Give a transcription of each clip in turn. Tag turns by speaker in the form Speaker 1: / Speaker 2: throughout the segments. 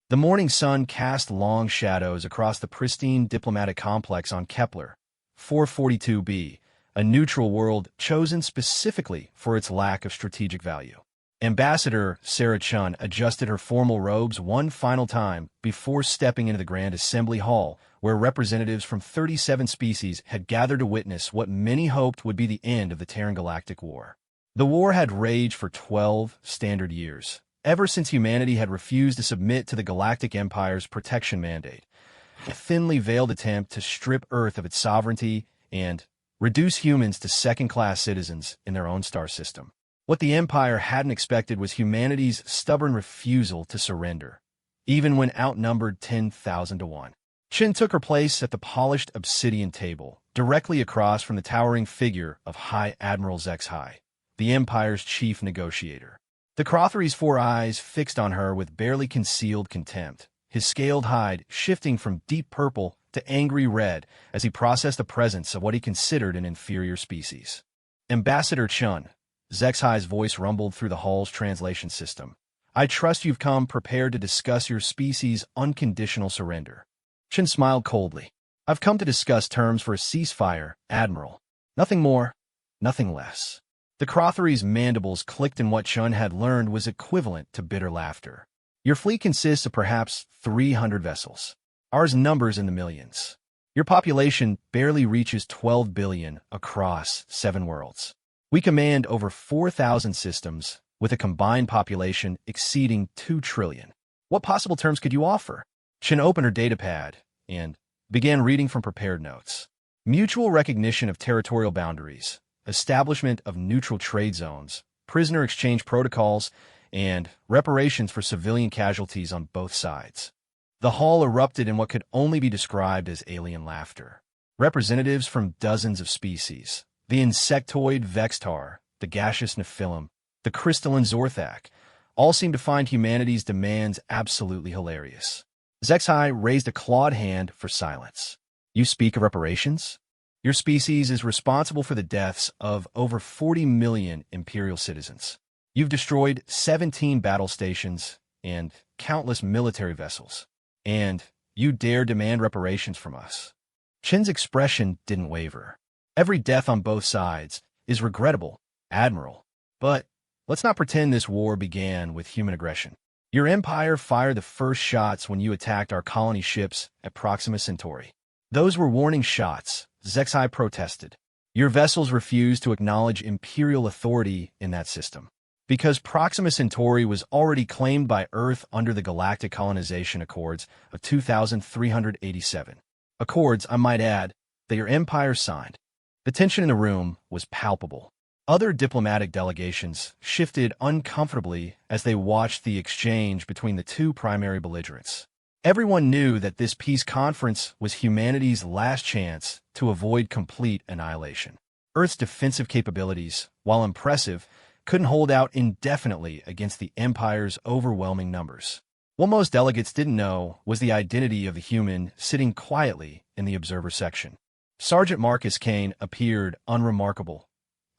Speaker 1: The morning sun cast long shadows across the pristine diplomatic complex on Kepler 442b, a neutral world chosen specifically for its lack of strategic value. Ambassador Sarah Chun adjusted her formal robes one final time before stepping into the Grand Assembly Hall, where representatives from 37 species had gathered to witness what many hoped would be the end of the Terran Galactic War. The war had raged for 12 standard years, ever since humanity had refused to submit to the Galactic Empire's protection mandate, a thinly veiled attempt to strip Earth of its sovereignty and reduce humans to second-class citizens in their own star system. What the Empire hadn't expected was humanity's stubborn refusal to surrender, even when outnumbered 10,000 to 1. Chin took her place at the polished obsidian table, directly across from the towering figure of High Admiral Zexhai, the Empire's chief negotiator. The Crothery's 4 eyes fixed on her with barely concealed contempt, his scaled hide shifting from deep purple to angry red as he processed the presence of what he considered an inferior species. Ambassador Chun, Zexhai's voice rumbled through the hall's translation system. I trust you've come prepared to discuss your species' unconditional surrender. Chin smiled coldly. I've come to discuss terms for a ceasefire, Admiral. Nothing more, nothing less. The Crothery's mandibles clicked in what Chun had learned was equivalent to bitter laughter. Your fleet consists of perhaps 300 vessels. Ours numbers in the millions. Your population barely reaches 12 billion across 7 worlds. We command over 4,000 systems, with a combined population exceeding 2 trillion. What possible terms could you offer? Chin opened her datapad and began reading from prepared notes. Mutual recognition of territorial boundaries, establishment of neutral trade zones, prisoner exchange protocols, and reparations for civilian casualties on both sides. The hall erupted in what could only be described as alien laughter. Representatives from dozens of species, the insectoid Vextar, the gaseous Nephilim, the crystalline Zorthak, all seemed to find humanity's demands absolutely hilarious. Zexhai raised a clawed hand for silence. You speak of reparations? Your species is responsible for the deaths of over 40 million Imperial citizens. You've destroyed 17 battle stations and countless military vessels. And you dare demand reparations from us. Chin's expression didn't waver. Every death on both sides is regrettable, Admiral. But let's not pretend this war began with human aggression. Your empire fired the first shots when you attacked our colony ships at Proxima Centauri. Those were warning shots, Zexhai protested. Your vessels refused to acknowledge imperial authority in that system. Because Proxima Centauri was already claimed by Earth under the Galactic Colonization Accords of 2387. Accords, I might add, that your empire signed. The tension in the room was palpable. Other diplomatic delegations shifted uncomfortably as they watched the exchange between the two primary belligerents. Everyone knew that this peace conference was humanity's last chance to avoid complete annihilation. Earth's defensive capabilities, while impressive, couldn't hold out indefinitely against the Empire's overwhelming numbers. What most delegates didn't know was the identity of the human sitting quietly in the observer section. Sergeant Marcus Kane appeared unremarkable.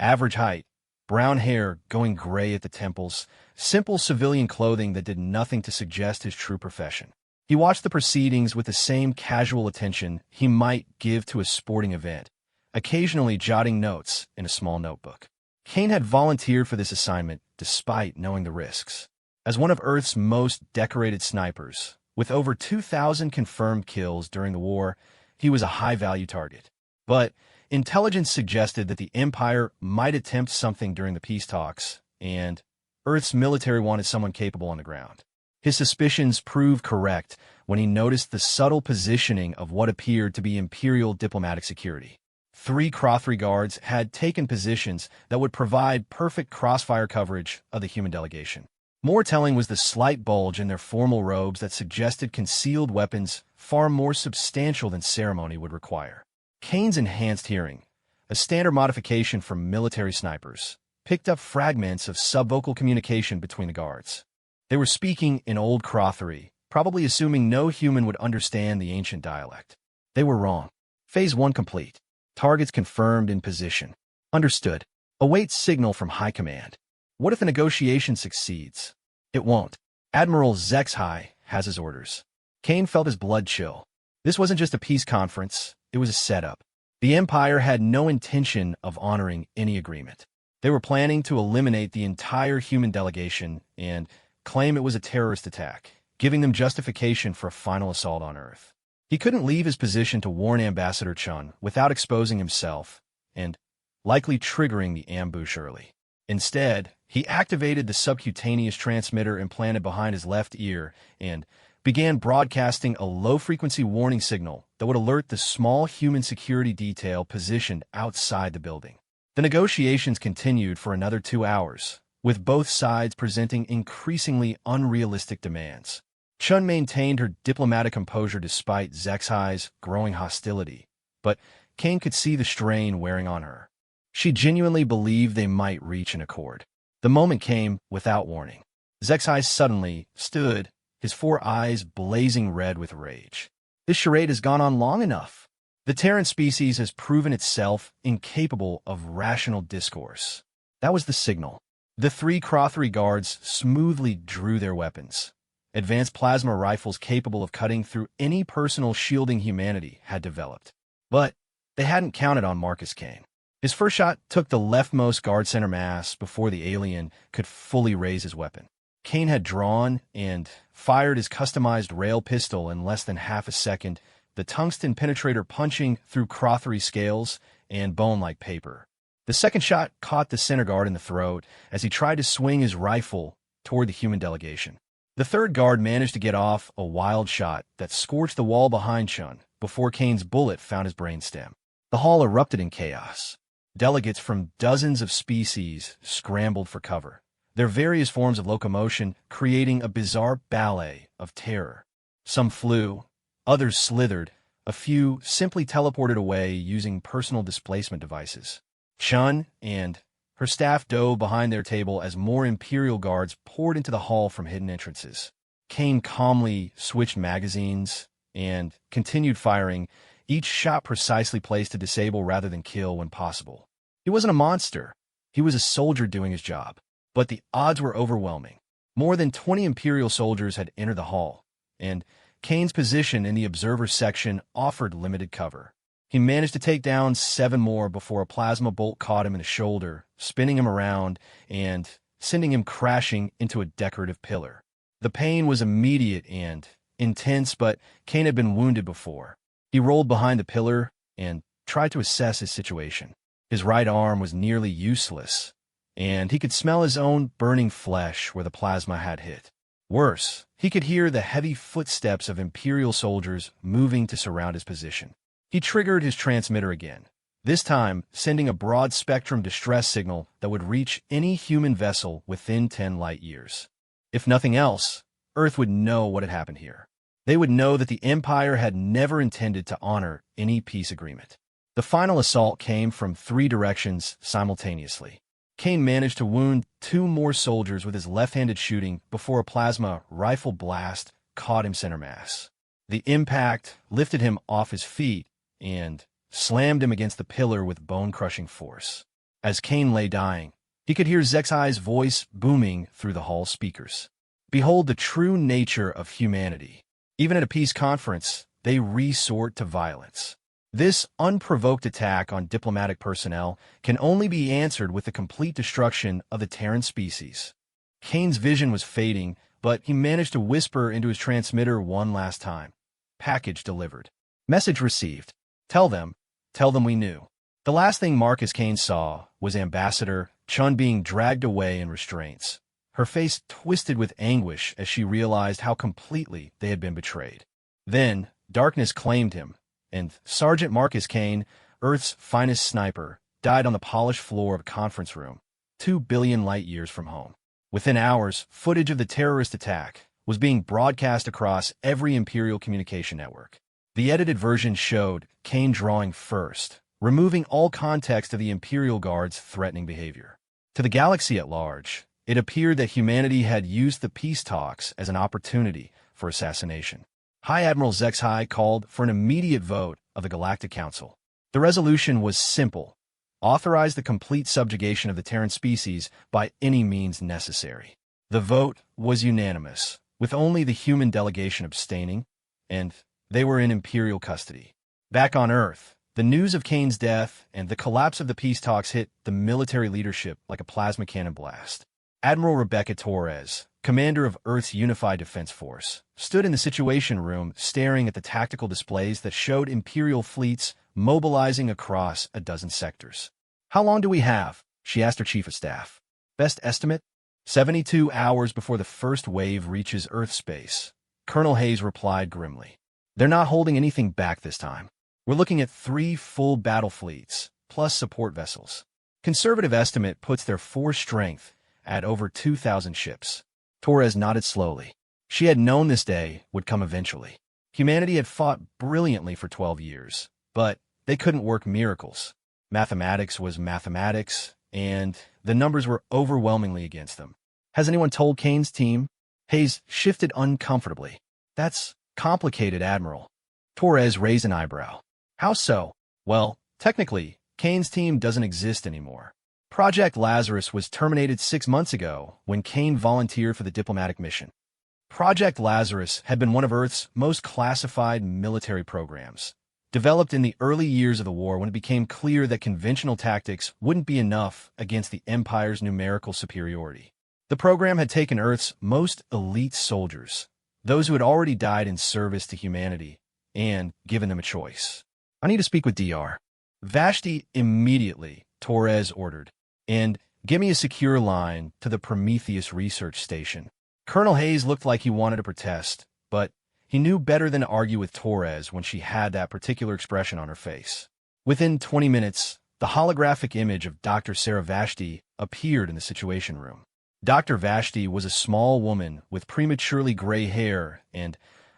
Speaker 1: Average height, brown hair going gray at the temples, simple civilian clothing that did nothing to suggest his true profession. He watched the proceedings with the same casual attention he might give to a sporting event, occasionally jotting notes in a small notebook. Kane had volunteered for this assignment despite knowing the risks. As one of Earth's most decorated snipers, with over 2,000 confirmed kills during the war, he was a high-value target. But intelligence suggested that the Empire might attempt something during the peace talks, and Earth's military wanted someone capable on the ground. His suspicions proved correct when he noticed the subtle positioning of what appeared to be Imperial diplomatic security. 3 Crothery guards had taken positions that would provide perfect crossfire coverage of the human delegation. More telling was the slight bulge in their formal robes that suggested concealed weapons far more substantial than ceremony would require. Kane's enhanced hearing, a standard modification for military snipers, picked up fragments of subvocal communication between the guards. They were speaking in Old Crothery, probably assuming no human would understand the ancient dialect. They were wrong. Phase 1 complete. Targets confirmed in position. Understood. Await signal from High Command. What if the negotiation succeeds? It won't. Admiral Zexhai has his orders. Kane felt his blood chill. This wasn't just a peace conference, it was a setup. The Empire had no intention of honoring any agreement. They were planning to eliminate the entire human delegation and claim it was a terrorist attack, giving them justification for a final assault on Earth. He couldn't leave his position to warn Ambassador Chun without exposing himself and likely triggering the ambush early. Instead, he activated the subcutaneous transmitter implanted behind his left ear and began broadcasting a low-frequency warning signal that would alert the small human security detail positioned outside the building. The negotiations continued for another 2 hours, with both sides presenting increasingly unrealistic demands. Chun maintained her diplomatic composure despite Zexai's growing hostility, but Kane could see the strain wearing on her. She genuinely believed they might reach an accord. The moment came without warning. Zexai suddenly stood, his 4 eyes blazing red with rage. This charade has gone on long enough. The Terran species has proven itself incapable of rational discourse. That was the signal. The 3 Crothry guards smoothly drew their weapons. Advanced plasma rifles capable of cutting through any personal shielding humanity had developed. But they hadn't counted on Marcus Kane. His first shot took the leftmost guard center mass before the alien could fully raise his weapon. Kane had drawn and fired his customized rail pistol in less than half a second, the tungsten penetrator punching through Crothry scales and bone like paper. The second shot caught the center guard in the throat as he tried to swing his rifle toward the human delegation. The third guard managed to get off a wild shot that scorched the wall behind Chun before Kane's bullet found his brainstem. The hall erupted in chaos. Delegates from dozens of species scrambled for cover, their various forms of locomotion creating a bizarre ballet of terror. Some flew, others slithered, a few simply teleported away using personal displacement devices. Chun and her staff dove behind their table as more Imperial guards poured into the hall from hidden entrances. Kane calmly switched magazines and continued firing, each shot precisely placed to disable rather than kill when possible. He wasn't a monster. He was a soldier doing his job. But the odds were overwhelming. More than 20 Imperial soldiers had entered the hall, and Kane's position in the observer section offered limited cover. He managed to take down 7 more before a plasma bolt caught him in the shoulder, spinning him around and sending him crashing into a decorative pillar. The pain was immediate and intense, but Kane had been wounded before. He rolled behind the pillar and tried to assess his situation. His right arm was nearly useless, and he could smell his own burning flesh where the plasma had hit. Worse, he could hear the heavy footsteps of Imperial soldiers moving to surround his position. He triggered his transmitter again, this time sending a broad-spectrum distress signal that would reach any human vessel within 10 light years. If nothing else, Earth would know what had happened here. They would know that the Empire had never intended to honor any peace agreement. The final assault came from 3 directions simultaneously. Kane managed to wound 2 more soldiers with his left-handed shooting before a plasma rifle blast caught him center mass. The impact lifted him off his feet and slammed him against the pillar with bone-crushing force. As Kane lay dying, he could hear Zexai's voice booming through the hall speakers. Behold the true nature of humanity. Even at a peace conference, they resort to violence. This unprovoked attack on diplomatic personnel can only be answered with the complete destruction of the Terran species. Kane's vision was fading, but he managed to whisper into his transmitter one last time. Package delivered. Message received. Tell them we knew. The last thing Marcus Kane saw was Ambassador Chun being dragged away in restraints. Her face twisted with anguish as she realized how completely they had been betrayed. Then, darkness claimed him, and Sergeant Marcus Kane, Earth's finest sniper, died on the polished floor of a conference room, 2 billion light-years from home. Within hours, footage of the terrorist attack was being broadcast across every Imperial communication network. The edited version showed Kane drawing first, removing all context of the Imperial Guard's threatening behavior. To the galaxy at large, it appeared that humanity had used the peace talks as an opportunity for assassination. High Admiral Zexai called for an immediate vote of the Galactic Council. The resolution was simple: authorize the complete subjugation of the Terran species by any means necessary. The vote was unanimous, with only the human delegation abstaining, and they were in Imperial custody. Back on Earth, the news of Kane's death and the collapse of the peace talks hit the military leadership like a plasma cannon blast. Admiral Rebecca Torres, commander of Earth's Unified Defense Force, stood in the Situation Room staring at the tactical displays that showed Imperial fleets mobilizing across a dozen sectors. "How long do we have?" she asked her chief of staff. "Best estimate? 72 hours before the first wave reaches Earth space," Colonel Hayes replied grimly. "They're not holding anything back this time. We're looking at 3 full battle fleets, plus support vessels. Conservative estimate puts their force strength at over 2,000 ships." Torres nodded slowly. She had known this day would come eventually. Humanity had fought brilliantly for 12 years, but they couldn't work miracles. Mathematics was mathematics, and the numbers were overwhelmingly against them. "Has anyone told Kane's team?" Hayes shifted uncomfortably. "That's complicated, Admiral." Torres raised an eyebrow. "How so?" "Well, technically, Kane's team doesn't exist anymore. Project Lazarus was terminated 6 months ago when Kane volunteered for the diplomatic mission. Project Lazarus had been one of Earth's most classified military programs, developed in the early years of the war when it became clear that conventional tactics wouldn't be enough against the Empire's numerical superiority. The program had taken Earth's most elite soldiers, those who had already died in service to humanity, and given them a choice. "I need to speak with DR. Vashti immediately," Torres ordered, "and give me a secure line to the Prometheus research station." Colonel Hayes looked like he wanted to protest, but he knew better than to argue with Torres when she had that particular expression on her face. Within 20 minutes, the holographic image of Dr. Sarah Vashti appeared in the Situation Room. Dr. Vashti was a small woman with prematurely gray hair and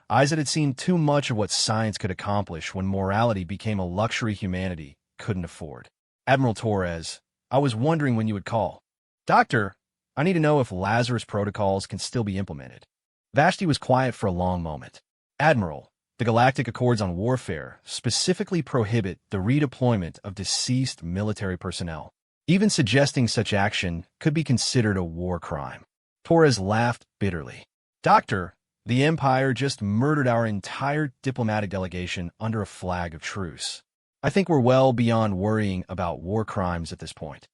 Speaker 1: eyes that had seen too much of what science could accomplish when morality became a luxury humanity couldn't afford. "Admiral Torres, I was wondering when you would call." "Doctor, I need to know if Lazarus protocols can still be implemented." Vashti was quiet for a long moment. "Admiral, the Galactic Accords on Warfare specifically prohibit the redeployment of deceased military personnel. Even suggesting such action could be considered a war crime." Torres laughed bitterly. "Doctor, the Empire just murdered our entire diplomatic delegation under a flag of truce. I think we're well beyond worrying about war crimes at this point.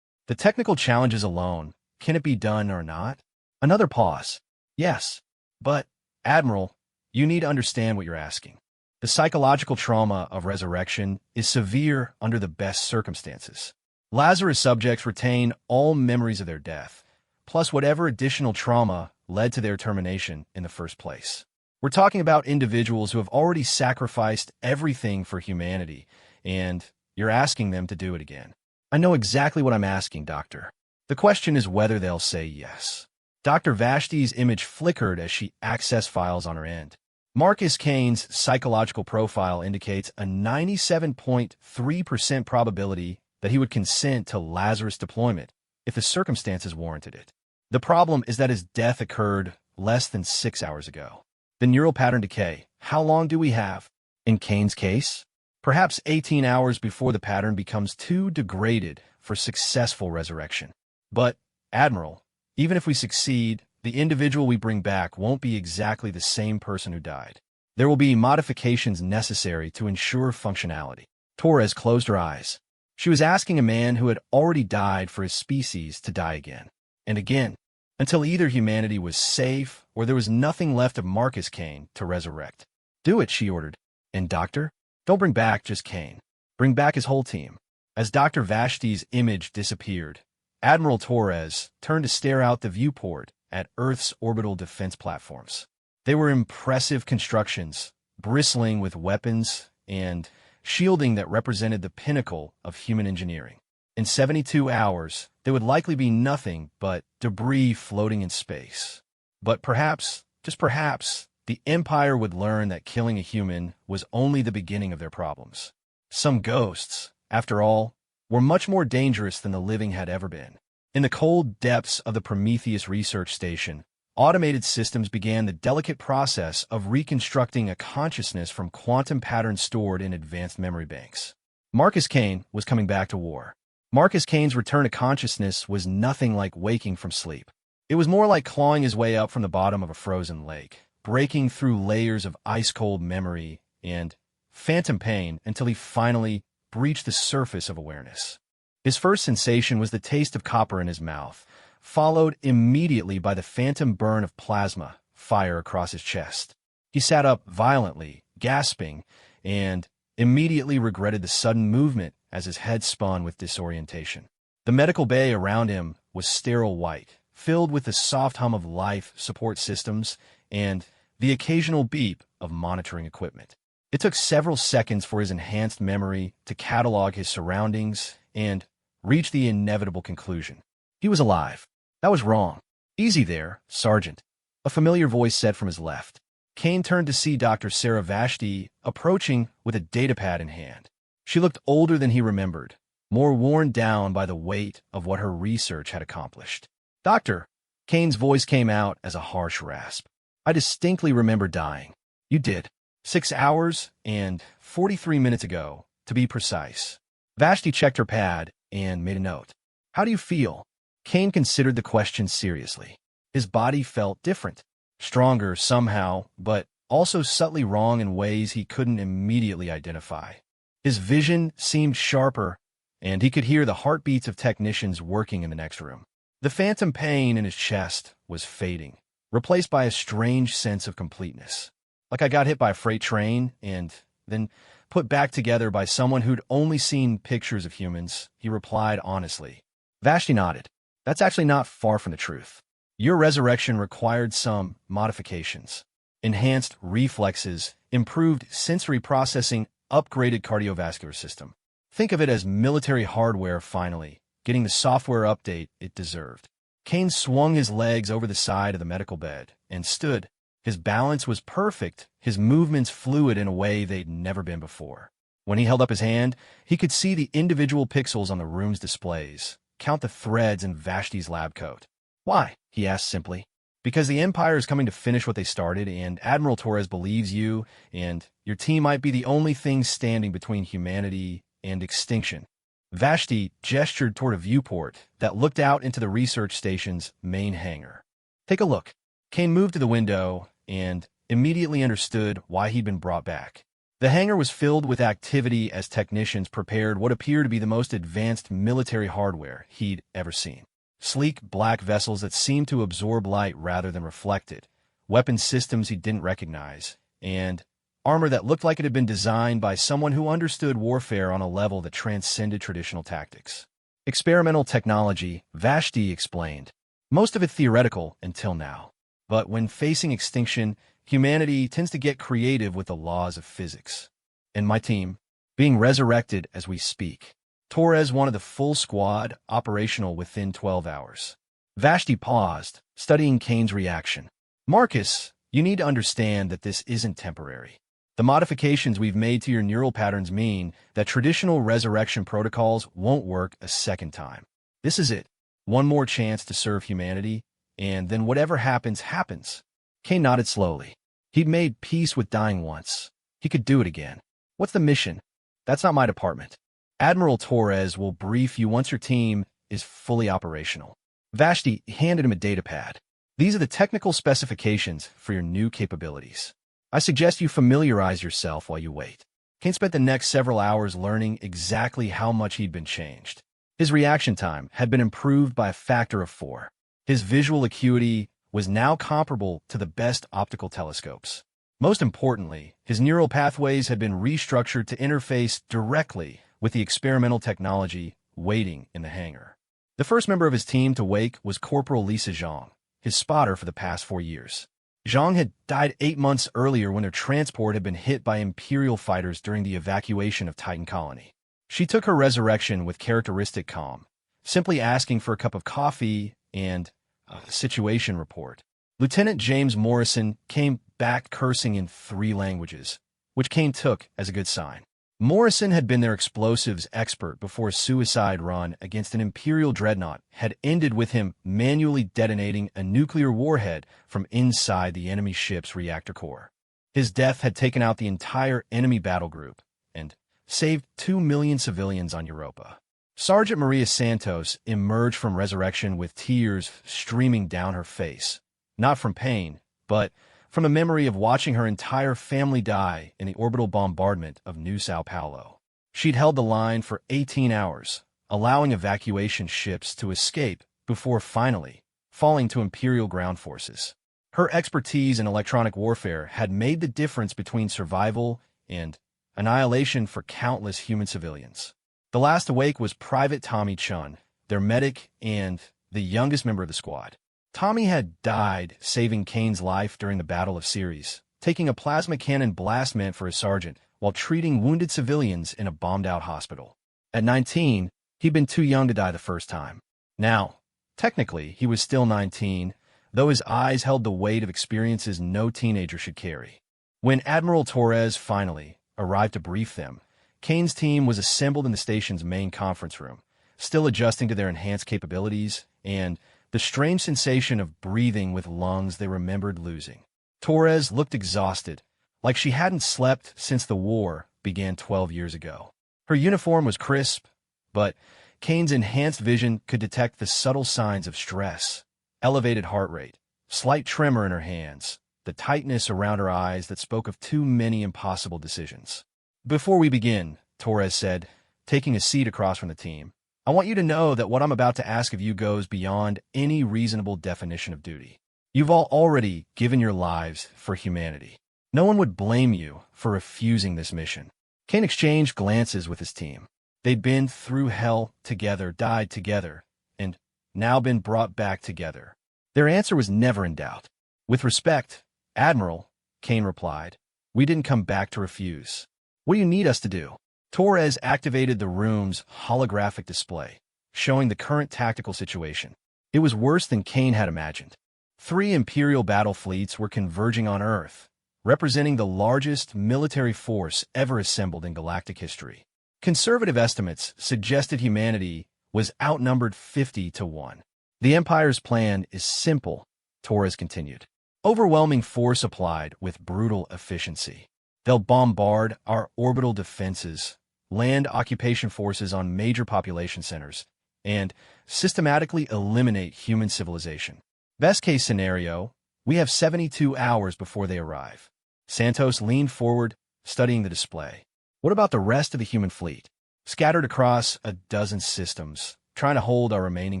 Speaker 1: The technical challenges alone, can it be done or not?" Another pause. "Yes, but, Admiral, you need to understand what you're asking. The psychological trauma of resurrection is severe under the best circumstances. Lazarus subjects retain all memories of their death, plus whatever additional trauma led to their termination in the first place. We're talking about individuals who have already sacrificed everything for humanity, and you're asking them to do it again." "I know exactly what I'm asking, Doctor. The question is whether they'll say yes." Dr. Vashti's image flickered as she accessed files on her end. Marcus Kane's psychological profile indicates a 97.3% probability that he would consent to Lazarus deployment if the circumstances warranted it. The problem is that his death occurred less than 6 hours ago. The neural pattern decay. How long do we have? In Kane's case, perhaps 18 hours before the pattern becomes too degraded for successful resurrection. But, Admiral, even if we succeed, the individual we bring back won't be exactly the same person who died. There will be modifications necessary to ensure functionality. Torres closed her eyes. She was asking a man who had already died for his species to die again, and again, until either humanity was safe or there was nothing left of Marcus Kane to resurrect. "Do it," she ordered. "And Doctor, don't bring back just Kane. Bring back his whole team." As Dr. Vashti's image disappeared, Admiral Torres turned to stare out the viewport at Earth's orbital defense platforms. They were impressive constructions, bristling with weapons and shielding that represented the pinnacle of human engineering. In 72 hours, there would likely be nothing but debris floating in space. But perhaps, just perhaps, the Empire would learn that killing a human was only the beginning of their problems. Some ghosts, after all, were much more dangerous than the living had ever been. In the cold depths of the Prometheus research station, automated systems began the delicate process of reconstructing a consciousness from quantum patterns stored in advanced memory banks. Marcus Kane was coming back to war. Marcus Kane's return to consciousness was nothing like waking from sleep. It was more like clawing his way up from the bottom of a frozen lake, breaking through layers of ice-cold memory and phantom pain until he finally breached the surface of awareness. His first sensation was the taste of copper in his mouth, followed immediately by the phantom burn of plasma fire across his chest. He sat up violently, gasping, and immediately regretted the sudden movement as his head spun with disorientation. The medical bay around him was sterile white, filled with the soft hum of life support systems and the occasional beep of monitoring equipment. It took several seconds for his enhanced memory to catalog his surroundings and reach the inevitable conclusion. He was alive. That was wrong. Easy there, Sergeant, a familiar voice said from his left. Kane turned to see Dr. Sarah Vashti approaching with a datapad in hand. She looked older than he remembered, more worn down by the weight of what her research had accomplished. Doctor, Kane's voice came out as a harsh rasp. I distinctly remember dying. You did. 6 hours and 43 minutes ago, to be precise. Vashti checked her pad and made a note. How do you feel? Kane considered the question seriously. His body felt different, stronger somehow, but also subtly wrong in ways he couldn't immediately identify. His vision seemed sharper, and he could hear the heartbeats of technicians working in the next room. The phantom pain in his chest was fading, replaced by a strange sense of completeness. Like I got hit by a freight train and then put back together by someone who'd only seen pictures of humans, he replied honestly. Vashti nodded. That's actually not far from the truth. Your resurrection required some modifications. Enhanced reflexes, improved sensory processing, upgraded cardiovascular system. Think of it as military hardware finally, getting the software update it deserved. Kane swung his legs over the side of the medical bed and stood. His balance was perfect, his movements fluid in a way they'd never been before. When he held up his hand, he could see the individual pixels on the room's displays, count the threads in Vashti's lab coat. Why? He asked simply. Because the Empire is coming to finish what they started, and Admiral Torres believes you, and your team might be the only thing standing between humanity and extinction. Vashti gestured toward a viewport that looked out into the research station's main hangar. Take a look. Kane moved to the window and immediately understood why he'd been brought back. The hangar was filled with activity as technicians prepared what appeared to be the most advanced military hardware he'd ever seen. Sleek black vessels that seemed to absorb light rather than reflect it, weapon systems he didn't recognize, and armor that looked like it had been designed by someone who understood warfare on a level that transcended traditional tactics. Experimental technology, Vashti explained. Most of it theoretical until now. But when facing extinction, humanity tends to get creative with the laws of physics. And my team, being resurrected as we speak. Torres wanted the full squad operational within 12 hours. Vashti paused, studying Kane's reaction. Marcus, you need to understand that this isn't temporary. The modifications we've made to your neural patterns mean that traditional resurrection protocols won't work a second time. This is it. One more chance to serve humanity, and then whatever happens, happens. Kane nodded slowly. He'd made peace with dying once. He could do it again. What's the mission? That's not my department. Admiral Torres will brief you once your team is fully operational. Vashti handed him a datapad. These are the technical specifications for your new capabilities. I suggest you familiarize yourself while you wait. Kane spent the next several hours learning exactly how much he'd been changed. His reaction time had been improved by a factor of 4. His visual acuity was now comparable to the best optical telescopes. Most importantly, his neural pathways had been restructured to interface directly with the experimental technology waiting in the hangar. The first member of his team to wake was Corporal Lisa Zhang, his spotter for the past 4 years. Zhang had died 8 months earlier when their transport had been hit by Imperial fighters during the evacuation of Titan Colony. She took her resurrection with characteristic calm, simply asking for a cup of coffee and a situation report. Lieutenant James Morrison came back cursing in 3 languages, which Kane took as a good sign. Morrison had been their explosives expert before a suicide run against an Imperial dreadnought had ended with him manually detonating a nuclear warhead from inside the enemy ship's reactor core. His death had taken out the entire enemy battle group and saved 2 million civilians on Europa. Sergeant Maria Santos emerged from resurrection with tears streaming down her face, not from pain, but from a memory of watching her entire family die in the orbital bombardment of New Sao Paulo. She'd held the line for 18 hours, allowing evacuation ships to escape before finally falling to Imperial ground forces. Her expertise in electronic warfare had made the difference between survival and annihilation for countless human civilians. The last awake was Private Tommy Chun, their medic and the youngest member of the squad. Tommy had died saving Kane's life during the Battle of Ceres, taking a plasma cannon blast meant for his sergeant while treating wounded civilians in a bombed-out hospital. At 19, he'd been too young to die the first time. Now, technically, he was still 19, though his eyes held the weight of experiences no teenager should carry. When Admiral Torres finally arrived to brief them, Kane's team was assembled in the station's main conference room, still adjusting to their enhanced capabilities and the strange sensation of breathing with lungs they remembered losing. Torres looked exhausted, like she hadn't slept since the war began 12 years ago. Her uniform was crisp, but Kane's enhanced vision could detect the subtle signs of stress: elevated heart rate, slight tremor in her hands, the tightness around her eyes that spoke of too many impossible decisions. "Before we begin," Torres said, taking a seat across from the team, "I want you to know that what I'm about to ask of you goes beyond any reasonable definition of duty. You've all already given your lives for humanity. No one would blame you for refusing this mission." Kane exchanged glances with his team. They'd been through hell together, died together, and now been brought back together. Their answer was never in doubt. "With respect, Admiral," Kane replied, "we didn't come back to refuse. What do you need us to do?" Torres activated the room's holographic display, showing the current tactical situation. It was worse than Kane had imagined. 3 Imperial battle fleets were converging on Earth, representing the largest military force ever assembled in galactic history. Conservative estimates suggested humanity was outnumbered 50-1. "The Empire's plan is simple," Torres continued. "Overwhelming force applied with brutal efficiency. They'll bombard our orbital defenses, land occupation forces on major population centers, and systematically eliminate human civilization. Best-case scenario, we have 72 hours before they arrive." Santos leaned forward, studying the display. "What about the rest of the human fleet? Scattered across a dozen systems, trying to hold our remaining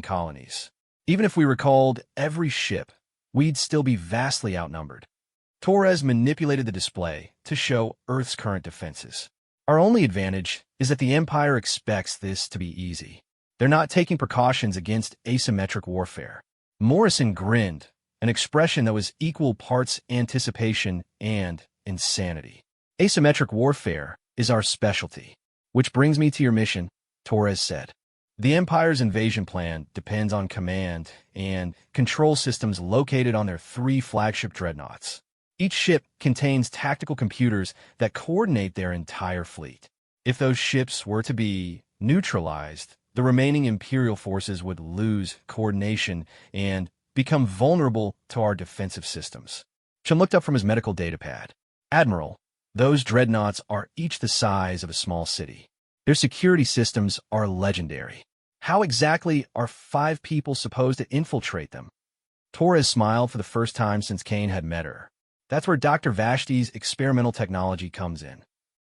Speaker 1: colonies. Even if we recalled every ship, we'd still be vastly outnumbered." Torres manipulated the display to show Earth's current defenses. "Our only advantage is that the Empire expects this to be easy. They're not taking precautions against asymmetric warfare." Morrison grinned, an expression that was equal parts anticipation and insanity. "Asymmetric warfare is our specialty. Which brings me to your mission," Torres said. "The Empire's invasion plan depends on command and control systems located on their 3 flagship dreadnoughts. Each ship contains tactical computers that coordinate their entire fleet. If those ships were to be neutralized, the remaining Imperial forces would lose coordination and become vulnerable to our defensive systems." Chun looked up from his medical datapad. "Admiral, those dreadnoughts are each the size of a small city. Their security systems are legendary. How exactly are 5 people supposed to infiltrate them?" Torres smiled for the first time since Kane had met her. That's where Dr. Vashti's experimental technology comes in.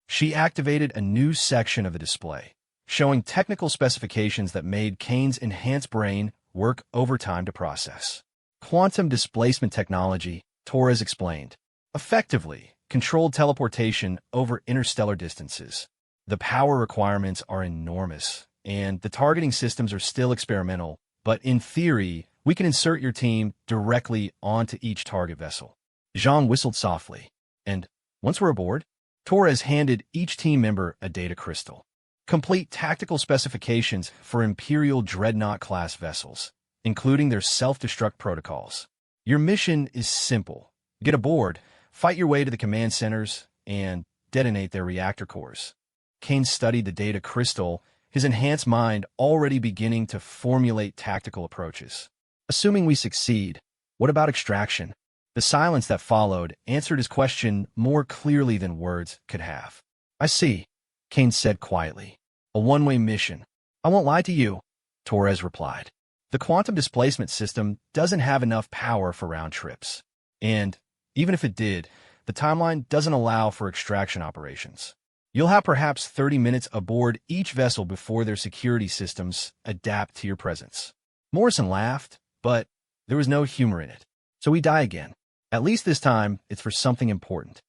Speaker 1: She activated a new section of the display, showing technical specifications that made Kane's enhanced brain work overtime to process. "Quantum displacement technology," Torres explained. "Effectively, controlled teleportation over interstellar distances. The power requirements are enormous, and the targeting systems are still experimental, but in theory, we can insert your team directly onto each target vessel." Jean whistled softly, and once we're aboard, Torres handed each team member a data crystal. "Complete tactical specifications for Imperial Dreadnought-class vessels, including their self-destruct protocols. Your mission is simple. Get aboard, fight your way to the command centers, and detonate their reactor cores." Kane studied the data crystal, his enhanced mind already beginning to formulate tactical approaches. "Assuming we succeed, what about extraction?" The silence that followed answered his question more clearly than words could have. "I see," Kane said quietly. "A one-way mission. I won't lie to you, Torres replied. The quantum displacement system doesn't have enough power for round trips. And, even if it did, the timeline doesn't allow for extraction operations. You'll have perhaps 30 minutes aboard each vessel before their security systems adapt to your presence. Morrison laughed, but there was no humor in it. So we die again. At least this time, it's for something important.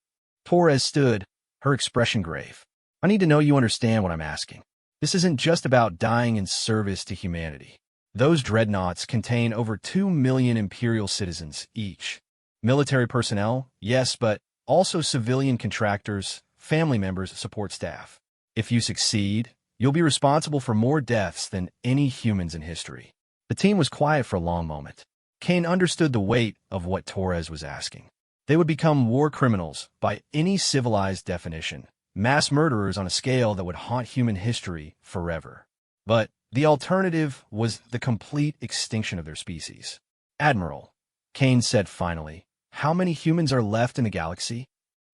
Speaker 1: Torres stood, her expression grave. I need to know you understand what I'm asking. This isn't just about dying in service to humanity. Those dreadnoughts contain over 2 million Imperial citizens each. Military personnel, yes, but also civilian contractors, family members, support staff. If you succeed, you'll be responsible for more deaths than any humans in history. The team was quiet for a long moment. Kane understood the weight of what Torres was asking. They would become war criminals by any civilized definition, mass murderers on a scale that would haunt human history forever. But the alternative was the complete extinction of their species. Admiral, Kane said finally, how many humans are left in the galaxy?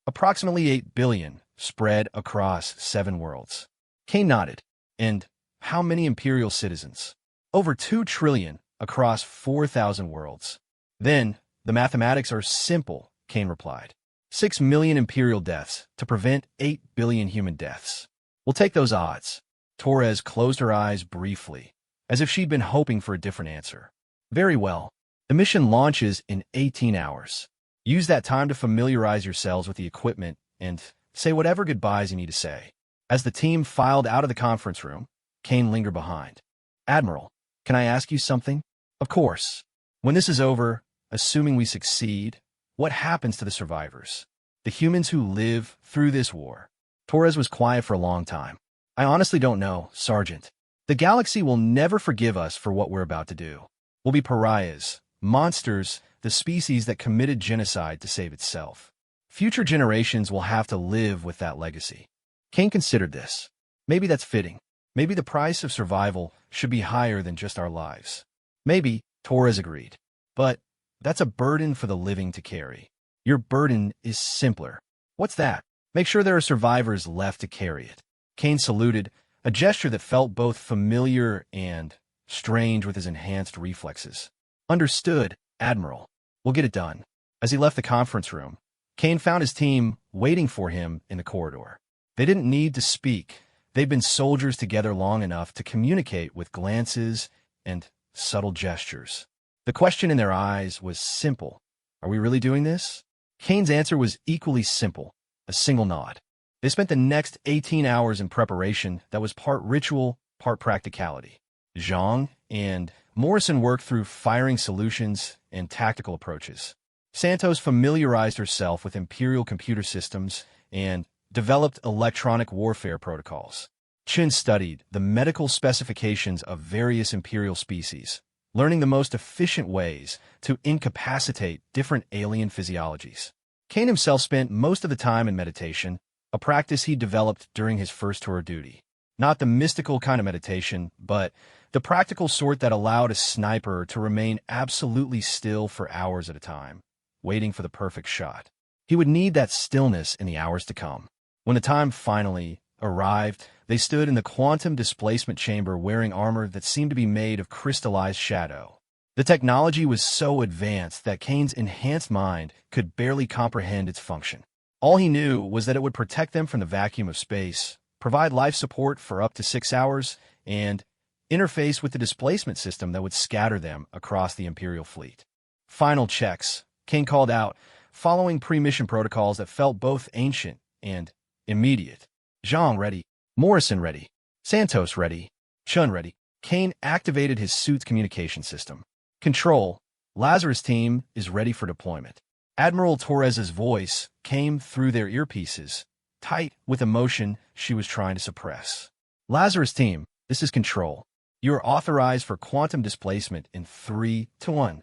Speaker 1: Approximately 8 billion, spread across 7 worlds. Kane nodded. And how many Imperial citizens? Over 2 trillion across 4,000 worlds. Then, the mathematics are simple, Kane replied. 6 million Imperial deaths to prevent 8 billion human deaths. We'll take those odds. Torres closed her eyes briefly, as if she'd been hoping for a different answer. Very well. The mission launches in 18 hours. Use that time to familiarize yourselves with the equipment and say whatever goodbyes you need to say. As the team filed out of the conference room, Kane lingered behind. Admiral, can I ask you something? Of course. When this is over, assuming we succeed, what happens to the survivors? The humans who live through this war? Torres was quiet for a long time. I honestly don't know, Sergeant. The galaxy will never forgive us for what we're about to do. We'll be pariahs, monsters, the species that committed genocide to save itself. Future generations will have to live with that legacy. Kane considered this. Maybe that's fitting. Maybe the price of survival should be higher than just our lives. Maybe, Torres agreed. But that's a burden for the living to carry. Your burden is simpler. What's that? Make sure there are survivors left to carry it. Kane saluted, a gesture that felt both familiar and strange with his enhanced reflexes. Understood, Admiral. We'll get it done. As he left the conference room, Kane found his team waiting for him in the corridor. They didn't need to speak. They'd been soldiers together long enough to communicate with glances and subtle gestures. The question in their eyes was simple. Are we really doing this? Kane's answer was equally simple, a single nod. They spent the next 18 hours in preparation that was part ritual, part practicality. Zhang and Morrison worked through firing solutions and tactical approaches. Santos familiarized herself with Imperial computer systems and developed electronic warfare protocols. Chen studied the medical specifications of various Imperial species, learning the most efficient ways to incapacitate different alien physiologies. Kane himself spent most of the time in meditation, a practice he developed during his first tour of duty. Not the mystical kind of meditation, but the practical sort that allowed a sniper to remain absolutely still for hours at a time, waiting for the perfect shot. He would need that stillness in the hours to come. When the time finally arrived, they stood in the quantum displacement chamber wearing armor that seemed to be made of crystallized shadow. The technology was so advanced that Kane's enhanced mind could barely comprehend its function. All he knew was that it would protect them from the vacuum of space, provide life support for up to 6 hours, and interface with the displacement system that would scatter them across the Imperial fleet. Final checks, Kane called out, following pre-mission protocols that felt both ancient and immediate. Zhang ready. Morrison ready. Santos ready. Chun ready. Kane activated his suit's communication system. Control. Lazarus team is ready for deployment. Admiral Torres's voice came through their earpieces, tight with emotion she was trying to suppress. Lazarus team, this is Control. You are authorized for quantum displacement in 3 to 1.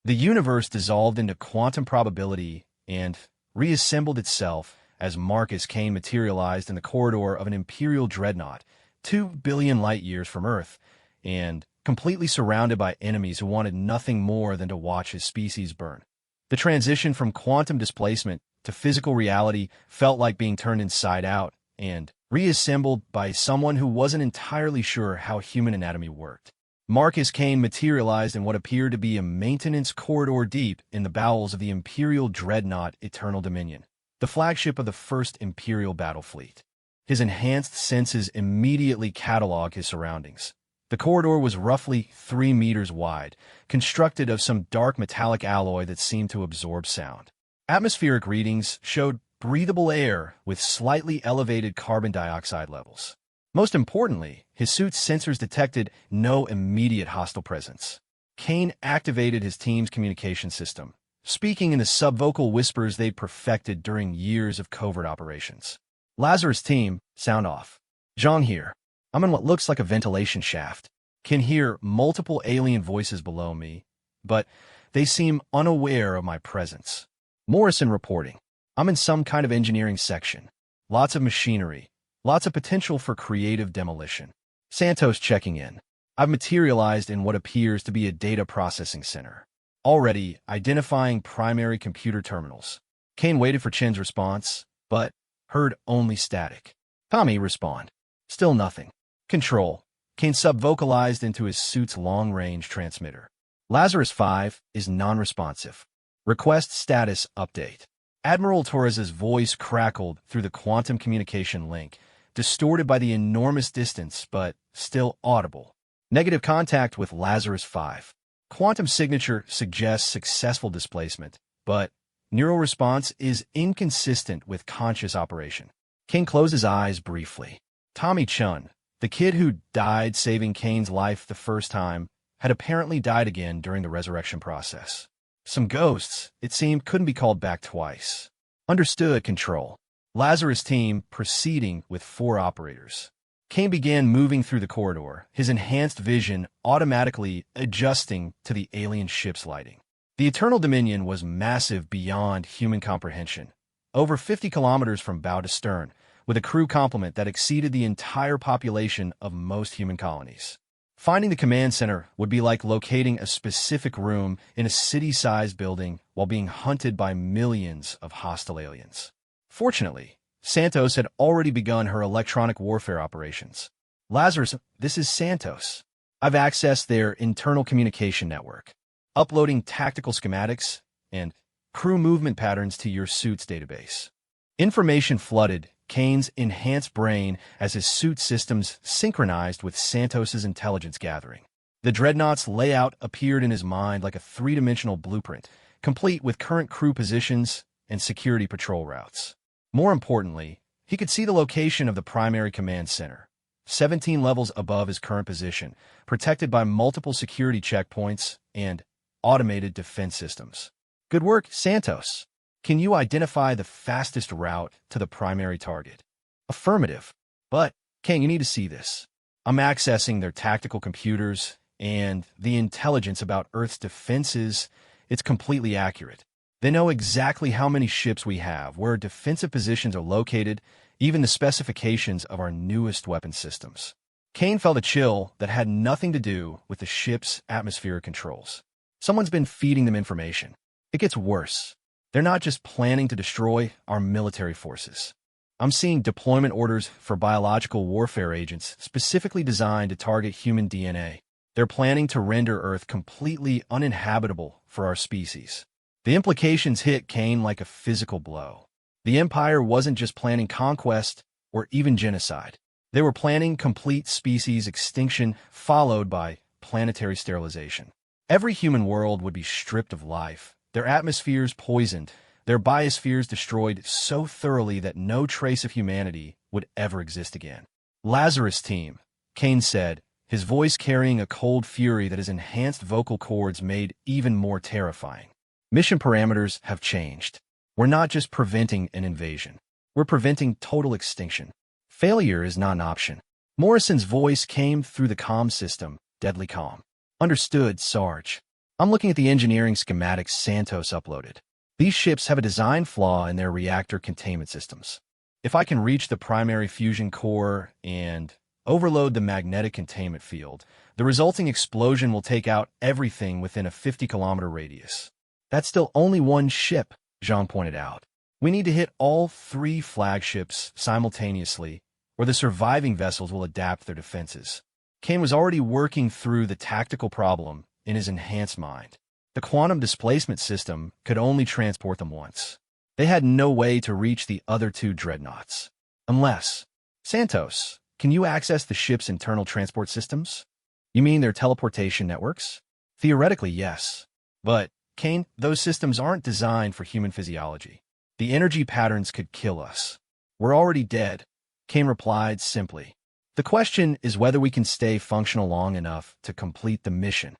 Speaker 1: The universe dissolved into quantum probability and reassembled itself as Marcus Kane materialized in the corridor of an Imperial dreadnought, 2 billion light-years from Earth, and completely surrounded by enemies who wanted nothing more than to watch his species burn. The transition from quantum displacement to physical reality felt like being turned inside out, and reassembled by someone who wasn't entirely sure how human anatomy worked. Marcus Kane materialized in what appeared to be a maintenance corridor deep in the bowels of the Imperial Dreadnought Eternal Dominion, the flagship of the First Imperial Battle Fleet. His enhanced senses immediately cataloged his surroundings. The corridor was roughly 3 meters wide, constructed of some dark metallic alloy that seemed to absorb sound. Atmospheric readings showed breathable air with slightly elevated carbon dioxide levels. Most importantly, his suit's sensors detected no immediate hostile presence. Kane activated his team's communication system, speaking in the subvocal whispers they'd perfected during years of covert operations. Lazarus team, sound off. Zhang here. I'm in what looks like a ventilation shaft. Can hear multiple alien voices below me, but they seem unaware of my presence. Morrison reporting. I'm in some kind of engineering section. Lots of machinery. Lots of potential for creative demolition. Santos checking in. I've materialized in what appears to be a data processing center. Already identifying primary computer terminals. Kane waited for Chen's response, but heard only static. Tommy respond. Still nothing. Control. Kane subvocalized into his suit's long-range transmitter. Lazarus 5 is non-responsive. Request status update. Admiral Torres's voice crackled through the quantum communication link, distorted by the enormous distance, but still audible. Negative contact with Lazarus 5. Quantum signature suggests successful displacement, but neural response is inconsistent with conscious operation. Kane closed his eyes briefly. Tommy Chun, the kid who died saving Kane's life the first time, had apparently died again during the resurrection process. Some ghosts, it seemed, couldn't be called back twice. Understood, Control. Lazarus team proceeding with 4 operators. Kane began moving through the corridor, his enhanced vision automatically adjusting to the alien ship's lighting. The Eternal Dominion was massive beyond human comprehension, over 50 kilometers from bow to stern, with a crew complement that exceeded the entire population of most human colonies. Finding the command center would be like locating a specific room in a city-sized building while being hunted by millions of hostile aliens. Fortunately, Santos had already begun her electronic warfare operations. Lazarus, this is Santos. I've accessed their internal communication network, uploading tactical schematics and crew movement patterns to your suit's database. Information flooded Kane's enhanced brain as his suit systems synchronized with Santos's intelligence gathering. The Dreadnought's layout appeared in his mind like a 3-dimensional blueprint, complete with current crew positions and security patrol routes. More importantly, he could see the location of the primary command center, 17 levels above his current position, protected by multiple security checkpoints and automated defense systems. Good work, Santos. Can you identify the fastest route to the primary target? Affirmative. But, Kane, you need to see this. I'm accessing their tactical computers and the intelligence about Earth's defenses. It's completely accurate. They know exactly how many ships we have, where defensive positions are located, even the specifications of our newest weapon systems. Kane felt a chill that had nothing to do with the ship's atmospheric controls. Someone's been feeding them information. It gets worse. They're not just planning to destroy our military forces. I'm seeing deployment orders for biological warfare agents specifically designed to target human DNA. They're planning to render Earth completely uninhabitable for our species. The implications hit Kane like a physical blow. The Empire wasn't just planning conquest or even genocide. They were planning complete species extinction followed by planetary sterilization. Every human world would be stripped of life, their atmospheres poisoned, their biospheres destroyed so thoroughly that no trace of humanity would ever exist again. Lazarus team, Kane said, his voice carrying a cold fury that his enhanced vocal cords made even more terrifying. Mission parameters have changed. We're not just preventing an invasion. We're preventing total extinction. Failure is not an option. Morrison's voice came through the comm system, deadly calm. Understood, Sarge. I'm looking at the engineering schematics Santos uploaded. These ships have a design flaw in their reactor containment systems. If I can reach the primary fusion core and overload the magnetic containment field, the resulting explosion will take out everything within a 50-kilometer radius. That's still only one ship, Zhang pointed out. We need to hit all 3 flagships simultaneously, or the surviving vessels will adapt their defenses. Kane was already working through the tactical problem in his enhanced mind. The quantum displacement system could only transport them once. They had no way to reach the other two dreadnoughts. Unless... Santos, can you access the ship's internal transport systems? You mean their teleportation networks? Theoretically, yes. But, Kane, those systems aren't designed for human physiology. The energy patterns could kill us. We're already dead, Kane replied simply. The question is whether we can stay functional long enough to complete the mission.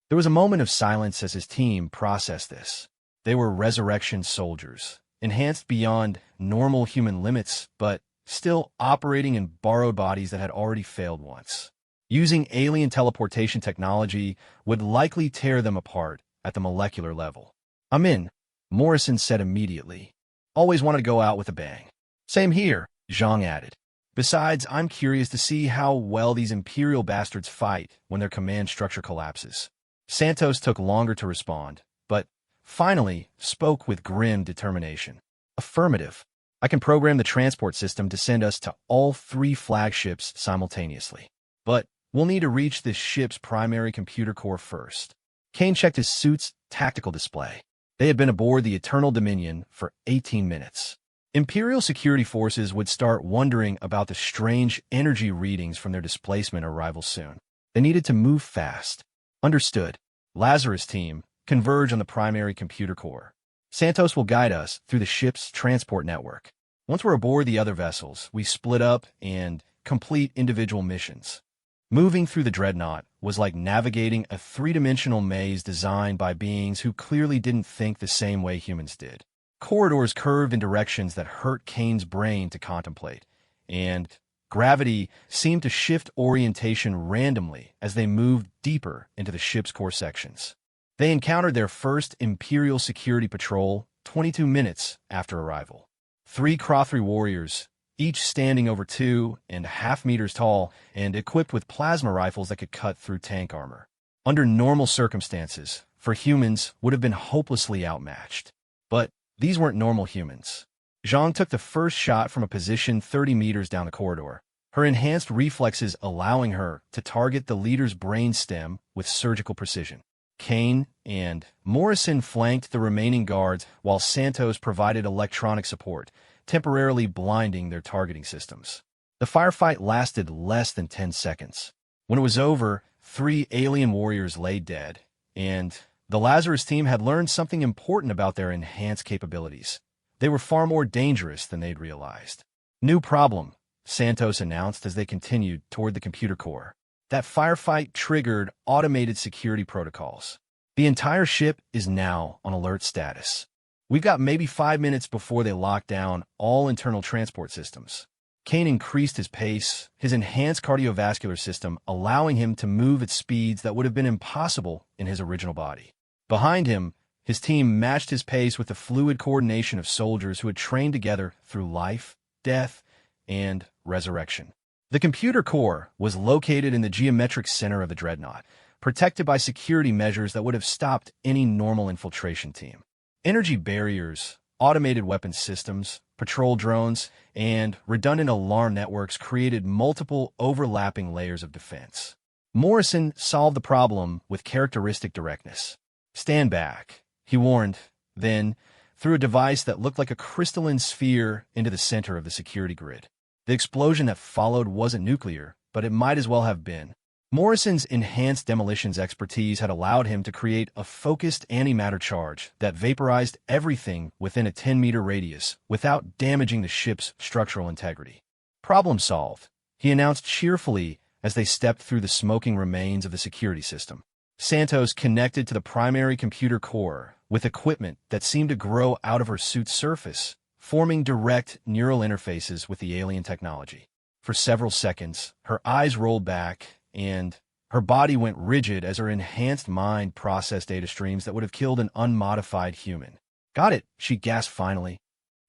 Speaker 1: There was a moment of silence as his team processed this. They were resurrection soldiers, enhanced beyond normal human limits, but still operating in borrowed bodies that had already failed once. Using alien teleportation technology would likely tear them apart at the molecular level. I'm in, Morrison said immediately. Always wanted to go out with a bang. Same here, Zhang added. Besides, I'm curious to see how well these Imperial bastards fight when their command structure collapses. Santos took longer to respond, but finally spoke with grim determination. Affirmative. I can program the transport system to send us to all 3 flagships simultaneously. But we'll need to reach this ship's primary computer core first. Kane checked his suit's tactical display. They had been aboard the Eternal Dominion for 18 minutes. Imperial security forces would start wondering about the strange energy readings from their displacement arrival soon. They needed to move fast. Understood. Lazarus team, converge on the primary computer core. Santos will guide us through the ship's transport network. Once we're aboard the other vessels, we split up and complete individual missions. Moving through the dreadnought was like navigating a 3-dimensional maze designed by beings who clearly didn't think the same way humans did. Corridors curved in directions that hurt Kane's brain to contemplate, and gravity seemed to shift orientation randomly as they moved deeper into the ship's core sections. They encountered their first Imperial security patrol 22 minutes after arrival. 3 Crothry warriors, each standing over 2.5 meters tall and equipped with plasma rifles that could cut through tank armor. Under normal circumstances, for humans would have been hopelessly outmatched. But these weren't normal humans. Zhang took the first shot from a position 30 meters down the corridor, her enhanced reflexes allowing her to target the leader's brainstem with surgical precision. Kane and Morrison flanked the remaining guards while Santos provided electronic support, temporarily blinding their targeting systems. The firefight lasted less than 10 seconds. When it was over, 3 alien warriors lay dead, and the Lazarus team had learned something important about their enhanced capabilities. They were far more dangerous than they'd realized. New problem, Santos announced as they continued toward the computer core. That firefight triggered automated security protocols. The entire ship is now on alert status. We've got maybe 5 minutes before they lock down all internal transport systems. Kane increased his pace, his enhanced cardiovascular system allowing him to move at speeds that would have been impossible in his original body. Behind him, his team matched his pace with the fluid coordination of soldiers who had trained together through life, death, and resurrection. The computer core was located in the geometric center of the dreadnought, protected by security measures that would have stopped any normal infiltration team. Energy barriers, automated weapons systems, patrol drones, and redundant alarm networks created multiple overlapping layers of defense. Morrison solved the problem with characteristic directness. Stand back, he warned, then threw a device that looked like a crystalline sphere into the center of the security grid. The explosion that followed wasn't nuclear, but it might as well have been. Morrison's enhanced demolitions expertise had allowed him to create a focused antimatter charge that vaporized everything within a 10-meter radius without damaging the ship's structural integrity. Problem solved, he announced cheerfully as they stepped through the smoking remains of the security system. Santos connected to the primary computer core with equipment that seemed to grow out of her suit's surface, forming direct neural interfaces with the alien technology. For several seconds, her eyes rolled back, and her body went rigid as her enhanced mind processed data streams that would have killed an unmodified human. Got it, she gasped finally.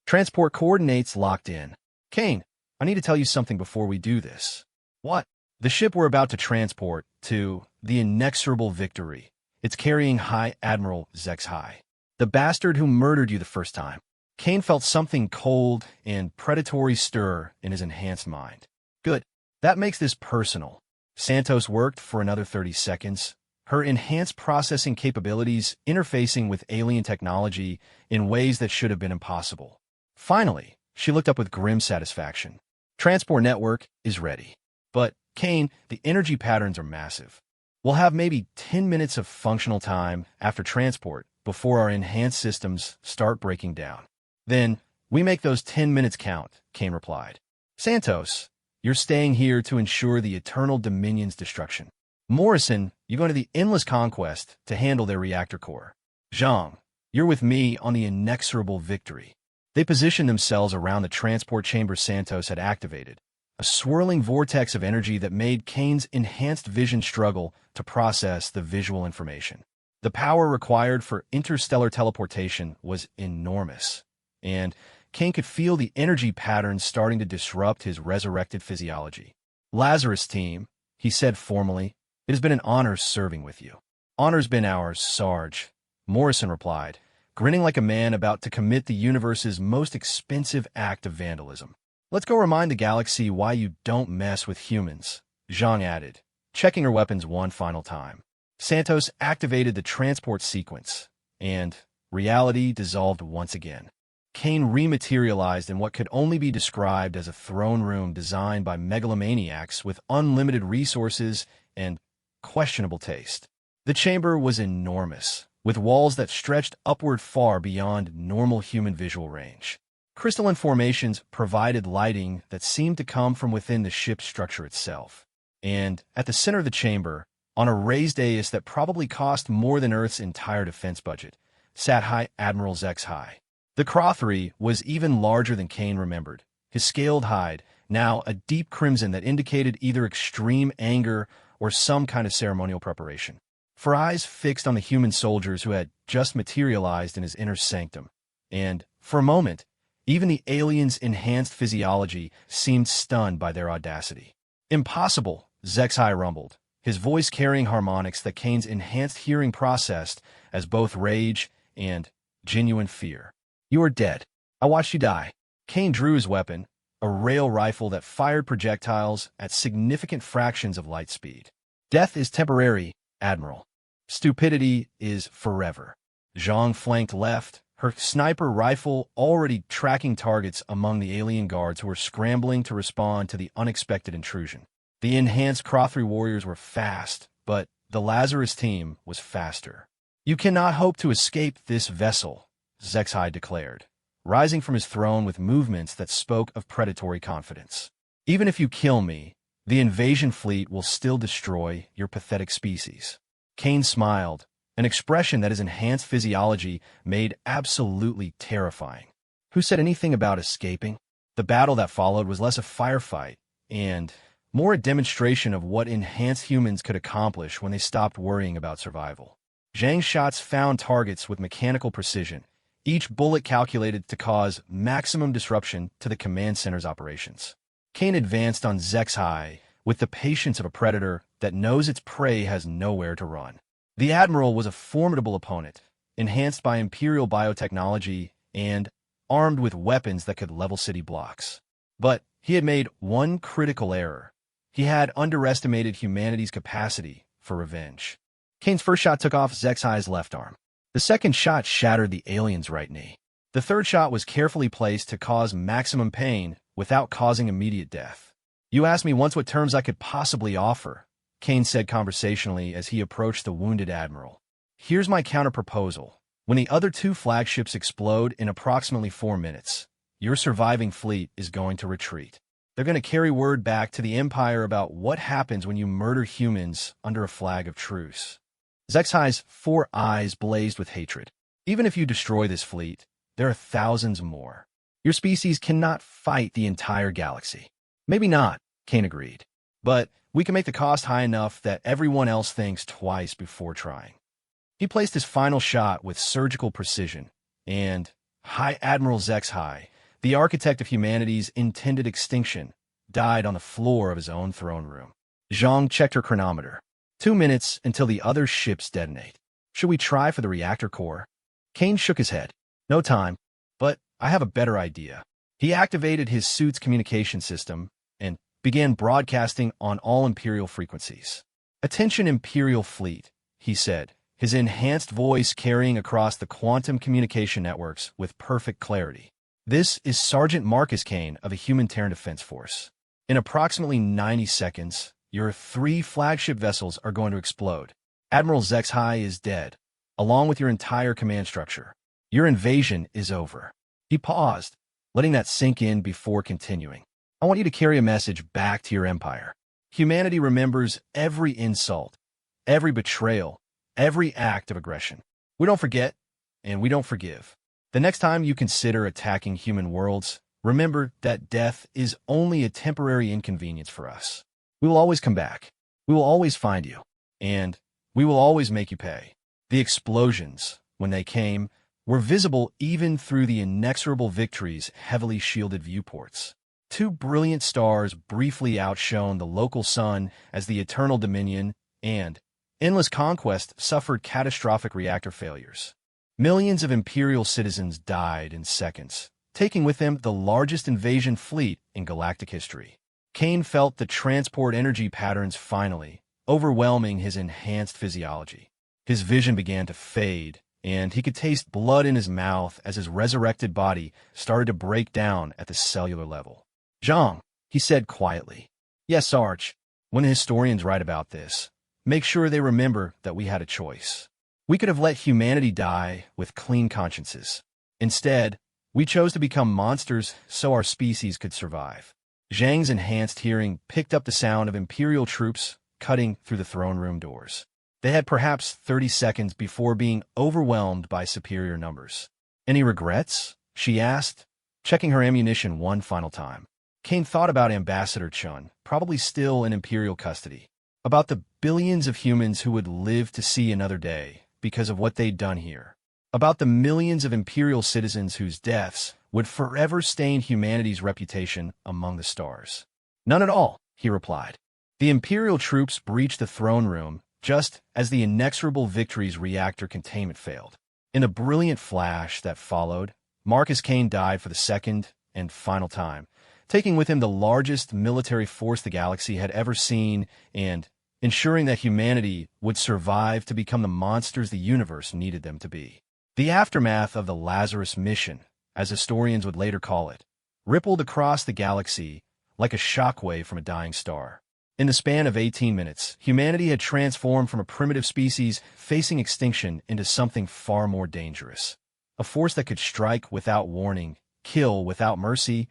Speaker 1: Transport coordinates locked in. Kane, I need to tell you something before we do this. What? The ship we're about to transport to the inexorable Victory. It's carrying High Admiral Zex High, the bastard who murdered you the first time. Kane felt something cold and predatory stir in his enhanced mind. Good. That makes this personal. Santos worked for another 30 seconds, her enhanced processing capabilities interfacing with alien technology in ways that should have been impossible. Finally, she looked up with grim satisfaction. Transport network is ready. But, Kane, the energy patterns are massive. We'll have maybe 10 minutes of functional time after transport before our enhanced systems start breaking down. Then, we make those 10 minutes count, Kane replied. Santos, you're staying here to ensure the Eternal Dominion's destruction. Morrison, you're going to the Endless Conquest to handle their reactor core. Zhang, you're with me on the Inexorable Victory. They positioned themselves around the transport chamber Santos had activated, a swirling vortex of energy that made Kane's enhanced vision struggle to process the visual information. The power required for interstellar teleportation was enormous, and Kane could feel the energy patterns starting to disrupt his resurrected physiology. Lazarus team, he said formally, it has been an honor serving with you. Honor's been ours, Sarge, Morrison replied, grinning like a man about to commit the universe's most expensive act of vandalism. Let's go remind the galaxy why you don't mess with humans, Zhang added, checking her weapons one final time. Santos activated the transport sequence, and reality dissolved once again. Kane rematerialized in what could only be described as a throne room designed by megalomaniacs with unlimited resources and questionable taste. The chamber was enormous, with walls that stretched upward far beyond normal human visual range. Crystalline formations provided lighting that seemed to come from within the ship's structure itself. And at the center of the chamber, on a raised dais that probably cost more than Earth's entire defense budget, sat High Admiral HFY. The Crothery was even larger than Kane remembered, his scaled hide, now a deep crimson that indicated either extreme anger or some kind of ceremonial preparation. For eyes fixed on the human soldiers who had just materialized in his inner sanctum, and, for a moment, even the aliens' enhanced physiology seemed stunned by their audacity. Impossible, HFY rumbled, his voice carrying harmonics that Kane's enhanced hearing processed as both rage and genuine fear. You are dead. I watched you die. Kane drew his weapon, a rail rifle that fired projectiles at significant fractions of light speed. Death is temporary, Admiral. Stupidity is forever. Zhang flanked left, her sniper rifle already tracking targets among the alien guards who were scrambling to respond to the unexpected intrusion. The enhanced Crothery warriors were fast, but the Lazarus team was faster. You cannot hope to escape this vessel, HFY declared, rising from his throne with movements that spoke of predatory confidence. Even if you kill me, the invasion fleet will still destroy your pathetic species. Kane smiled, an expression that his enhanced physiology made absolutely terrifying. Who said anything about escaping? The battle that followed was less a firefight and more a demonstration of what enhanced humans could accomplish when they stopped worrying about survival. Zhang's shots found targets with mechanical precision, each bullet calculated to cause maximum disruption to the command center's operations. Kane advanced on HFY with the patience of a predator that knows its prey has nowhere to run. The Admiral was a formidable opponent, enhanced by Imperial biotechnology and armed with weapons that could level city blocks. But he had made one critical error. He had underestimated humanity's capacity for revenge. Kane's first shot took off HFY's left arm. The second shot shattered the alien's right knee. The third shot was carefully placed to cause maximum pain without causing immediate death. You asked me once what terms I could possibly offer, Kane said conversationally as he approached the wounded admiral. Here's my counter-proposal. When the other two flagships explode in approximately 4 minutes, your surviving fleet is going to retreat. They're going to carry word back to the Empire about what happens when you murder humans under a flag of truce. HFY's 4 eyes blazed with hatred. Even if you destroy this fleet, there are thousands more. Your species cannot fight the entire galaxy. Maybe not, Kane agreed. But we can make the cost high enough that everyone else thinks twice before trying. He placed his final shot with surgical precision, and High Admiral HFY, the architect of humanity's intended extinction, died on the floor of his own throne room. Zhang checked her chronometer. 2 minutes until the other ships detonate. Should we try for the reactor core? Kane shook his head. No time, but I have a better idea. He activated his suit's communication system, and began broadcasting on all Imperial frequencies. "Attention Imperial Fleet," he said, his enhanced voice carrying across the quantum communication networks with perfect clarity. "This is Sergeant Marcus Kane of a Human Terran Defense Force. In approximately 90 seconds, your 3 flagship vessels are going to explode. Admiral Zexhai is dead, along with your entire command structure. Your invasion is over." He paused, letting that sink in before continuing. "I want you to carry a message back to your empire. Humanity remembers every insult, every betrayal, every act of aggression. We don't forget, and we don't forgive. The next time you consider attacking human worlds, remember that death is only a temporary inconvenience for us. We will always come back. We will always find you. And we will always make you pay." The explosions, when they came, were visible even through the inexorable Victory's heavily shielded viewports. 2 brilliant stars briefly outshone the local sun as the Eternal Dominion and Endless Conquest suffered catastrophic reactor failures. Millions of Imperial citizens died in seconds, taking with them the largest invasion fleet in galactic history. Kane felt the transport energy patterns finally overwhelming his enhanced physiology. His vision began to fade, and he could taste blood in his mouth as his resurrected body started to break down at the cellular level. "Zhang," he said quietly. "Yes, Sarge. When the historians write about this, make sure they remember that we had a choice. We could have let humanity die with clean consciences. Instead, we chose to become monsters so our species could survive." Zhang's enhanced hearing picked up the sound of Imperial troops cutting through the throne room doors. They had perhaps 30 seconds before being overwhelmed by superior numbers. "Any regrets?" she asked, checking her ammunition one final time. Kane thought about Ambassador Chun, probably still in Imperial custody, about the billions of humans who would live to see another day because of what they'd done here, about the millions of Imperial citizens whose deaths would forever stain humanity's reputation among the stars. "None at all," he replied. The Imperial troops breached the throne room just as the inexorable Victory's reactor containment failed. In a brilliant flash that followed, Marcus Kane died for the second and final time, taking with him the largest military force the galaxy had ever seen and ensuring that humanity would survive to become the monsters the universe needed them to be. The aftermath of the Lazarus mission, as historians would later call it, rippled across the galaxy like a shockwave from a dying star. In the span of 18 minutes, humanity had transformed from a primitive species facing extinction into something far more dangerous. A force that could strike without warning, kill without mercy,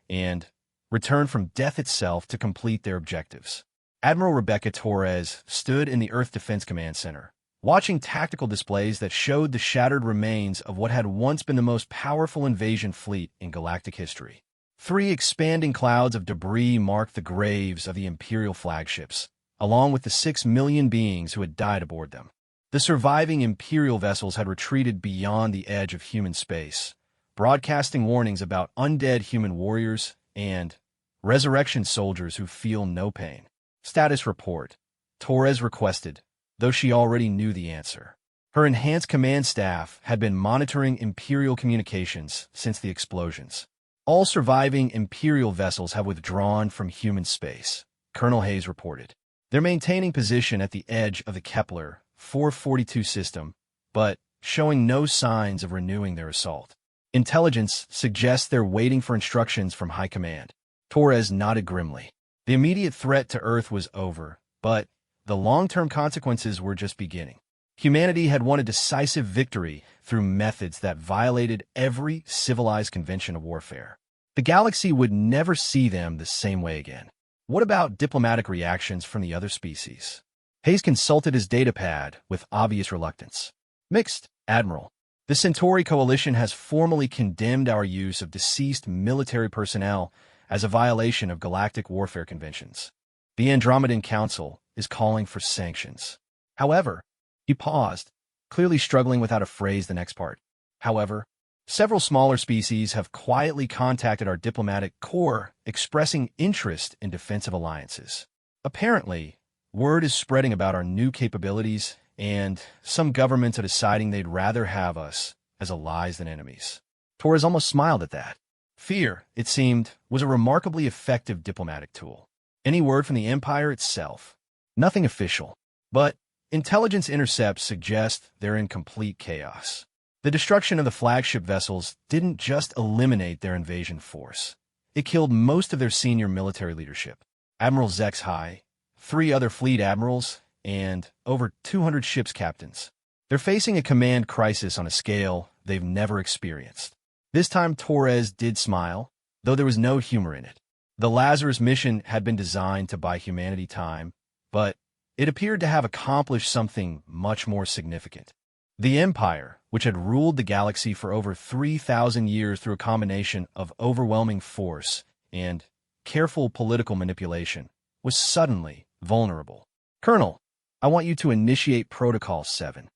Speaker 1: and return from death itself to complete their objectives. Admiral Rebecca Torres stood in the Earth Defense Command Center, watching tactical displays that showed the shattered remains of what had once been the most powerful invasion fleet in galactic history. 3 expanding clouds of debris marked the graves of the Imperial flagships, along with the 6 million beings who had died aboard them. The surviving Imperial vessels had retreated beyond the edge of human space, broadcasting warnings about undead human warriors and resurrection soldiers who feel no pain. "Status report," Torres requested, though she already knew the answer. Her enhanced command staff had been monitoring Imperial communications since the explosions. "All surviving Imperial vessels have withdrawn from human space," Colonel Hayes reported. "They're maintaining position at the edge of the Kepler 442 system, but showing no signs of renewing their assault. Intelligence suggests they're waiting for instructions from High Command." Torres nodded grimly. The immediate threat to Earth was over, but the long-term consequences were just beginning. Humanity had won a decisive victory through methods that violated every civilized convention of warfare. The galaxy would never see them the same way again. What about diplomatic reactions from the other species? Hayes consulted his datapad with obvious reluctance. "Mixed, Admiral. The Centauri Coalition has formally condemned our use of deceased military personnel as a violation of galactic warfare conventions. The Andromedan Council is calling for sanctions. However," he paused, clearly struggling with how to phrase the next part. "However, several smaller species have quietly contacted our diplomatic corps expressing interest in defensive alliances. Apparently, word is spreading about our new capabilities, and some governments are deciding they'd rather have us as allies than enemies." Torres almost smiled at that. Fear, it seemed, was a remarkably effective diplomatic tool. Any word from the Empire itself? Nothing official. But intelligence intercepts suggest they're in complete chaos. The destruction of the flagship vessels didn't just eliminate their invasion force. It killed most of their senior military leadership. Admiral Zex High, 3 other fleet admirals, and over 200 ships captains. They're facing a command crisis on a scale they've never experienced. This time Torres did smile, though there was no humor in it. The Lazarus mission had been designed to buy humanity time, but it appeared to have accomplished something much more significant. The Empire, which had ruled the galaxy for over 3,000 years through a combination of overwhelming force and careful political manipulation, was suddenly vulnerable. Colonel, I want you to initiate Protocol 7.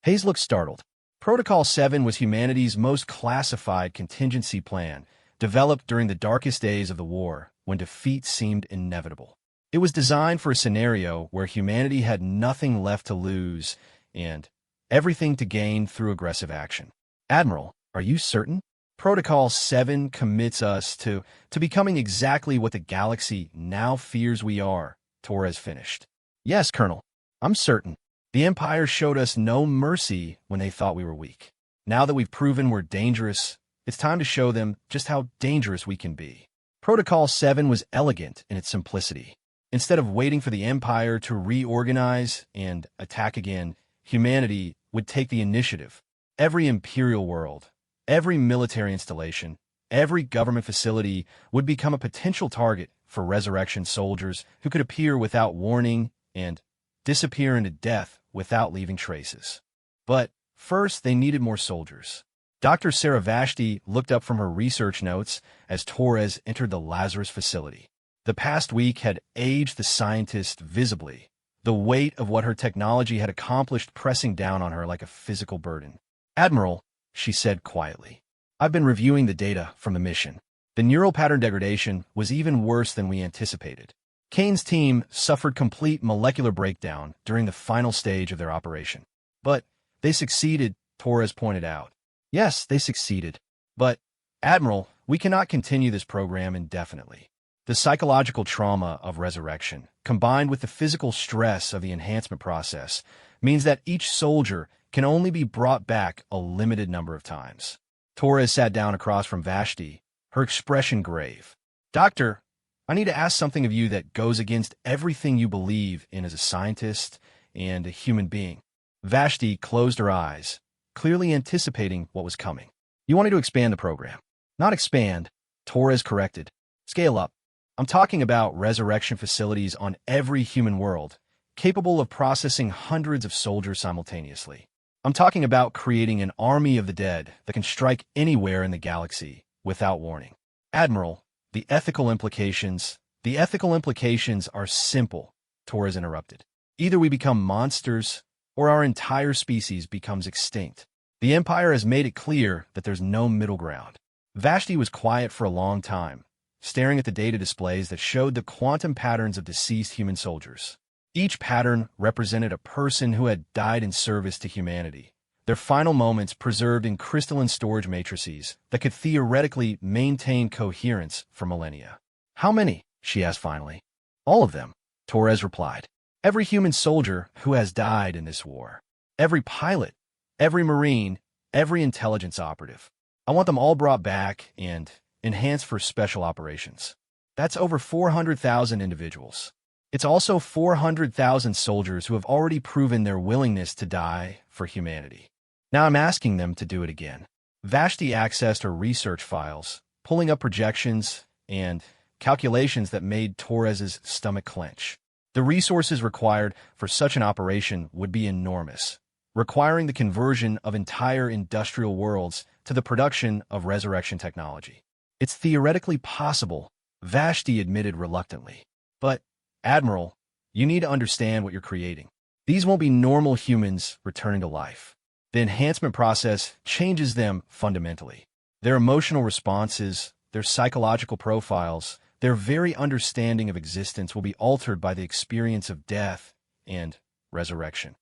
Speaker 1: Hayes looked startled. Protocol 7 was humanity's most classified contingency plan, developed during the darkest days of the war, when defeat seemed inevitable. It was designed for a scenario where humanity had nothing left to lose and everything to gain through aggressive action. Admiral, are you certain? Protocol 7 commits us to becoming exactly what the galaxy now fears we are, Torres finished. Yes, Colonel, I'm certain. The Empire showed us no mercy when they thought we were weak. Now that we've proven we're dangerous, it's time to show them just how dangerous we can be. Protocol 7 was elegant in its simplicity. Instead of waiting for the Empire to reorganize and attack again, humanity would take the initiative. Every imperial world, every military installation, every government facility would become a potential target for resurrection soldiers who could appear without warning and disappear into death without leaving traces. But first, they needed more soldiers. Dr. Sarah Vashti looked up from her research notes as Torres entered the Lazarus facility. The past week had aged the scientist visibly, the weight of what her technology had accomplished pressing down on her like a physical burden. Admiral, she said quietly, I've been reviewing the data from the mission. The neural pattern degradation was even worse than we anticipated. Kane's team suffered complete molecular breakdown during the final stage of their operation. But they succeeded, Torres pointed out. Yes, they succeeded. But, Admiral, we cannot continue this program indefinitely. The psychological trauma of resurrection, combined with the physical stress of the enhancement process, means that each soldier can only be brought back a limited number of times. Torres sat down across from Vashti, her expression grave. Doctor, I need to ask something of you that goes against everything you believe in as a scientist and a human being. Vashti closed her eyes, clearly anticipating what was coming. You wanted to expand the program. Not expand, Torres corrected. Scale up. I'm talking about resurrection facilities on every human world, capable of processing hundreds of soldiers simultaneously. I'm talking about creating an army of the dead that can strike anywhere in the galaxy without warning. Admiral, the ethical implications are simple, Torres interrupted. Either we become monsters, or our entire species becomes extinct. The Empire has made it clear that there's no middle ground. Vashti was quiet for a long time, staring at the data displays that showed the quantum patterns of deceased human soldiers. Each pattern represented a person who had died in service to humanity, their final moments preserved in crystalline storage matrices that could theoretically maintain coherence for millennia. How many? She asked finally. All of them, Torres replied. Every human soldier who has died in this war. Every pilot, every Marine, every intelligence operative. I want them all brought back and enhanced for special operations. That's over 400,000 individuals. It's also 400,000 soldiers who have already proven their willingness to die for humanity. Now I'm asking them to do it again. Vashti accessed her research files, pulling up projections and calculations that made Torres's stomach clench. The resources required for such an operation would be enormous, requiring the conversion of entire industrial worlds to the production of resurrection technology. It's theoretically possible, Vashti admitted reluctantly. But, Admiral, you need to understand what you're creating. These won't be normal humans returning to life. The enhancement process changes them fundamentally. Their emotional responses, their psychological profiles, their very understanding of existence will be altered by the experience of death and resurrection.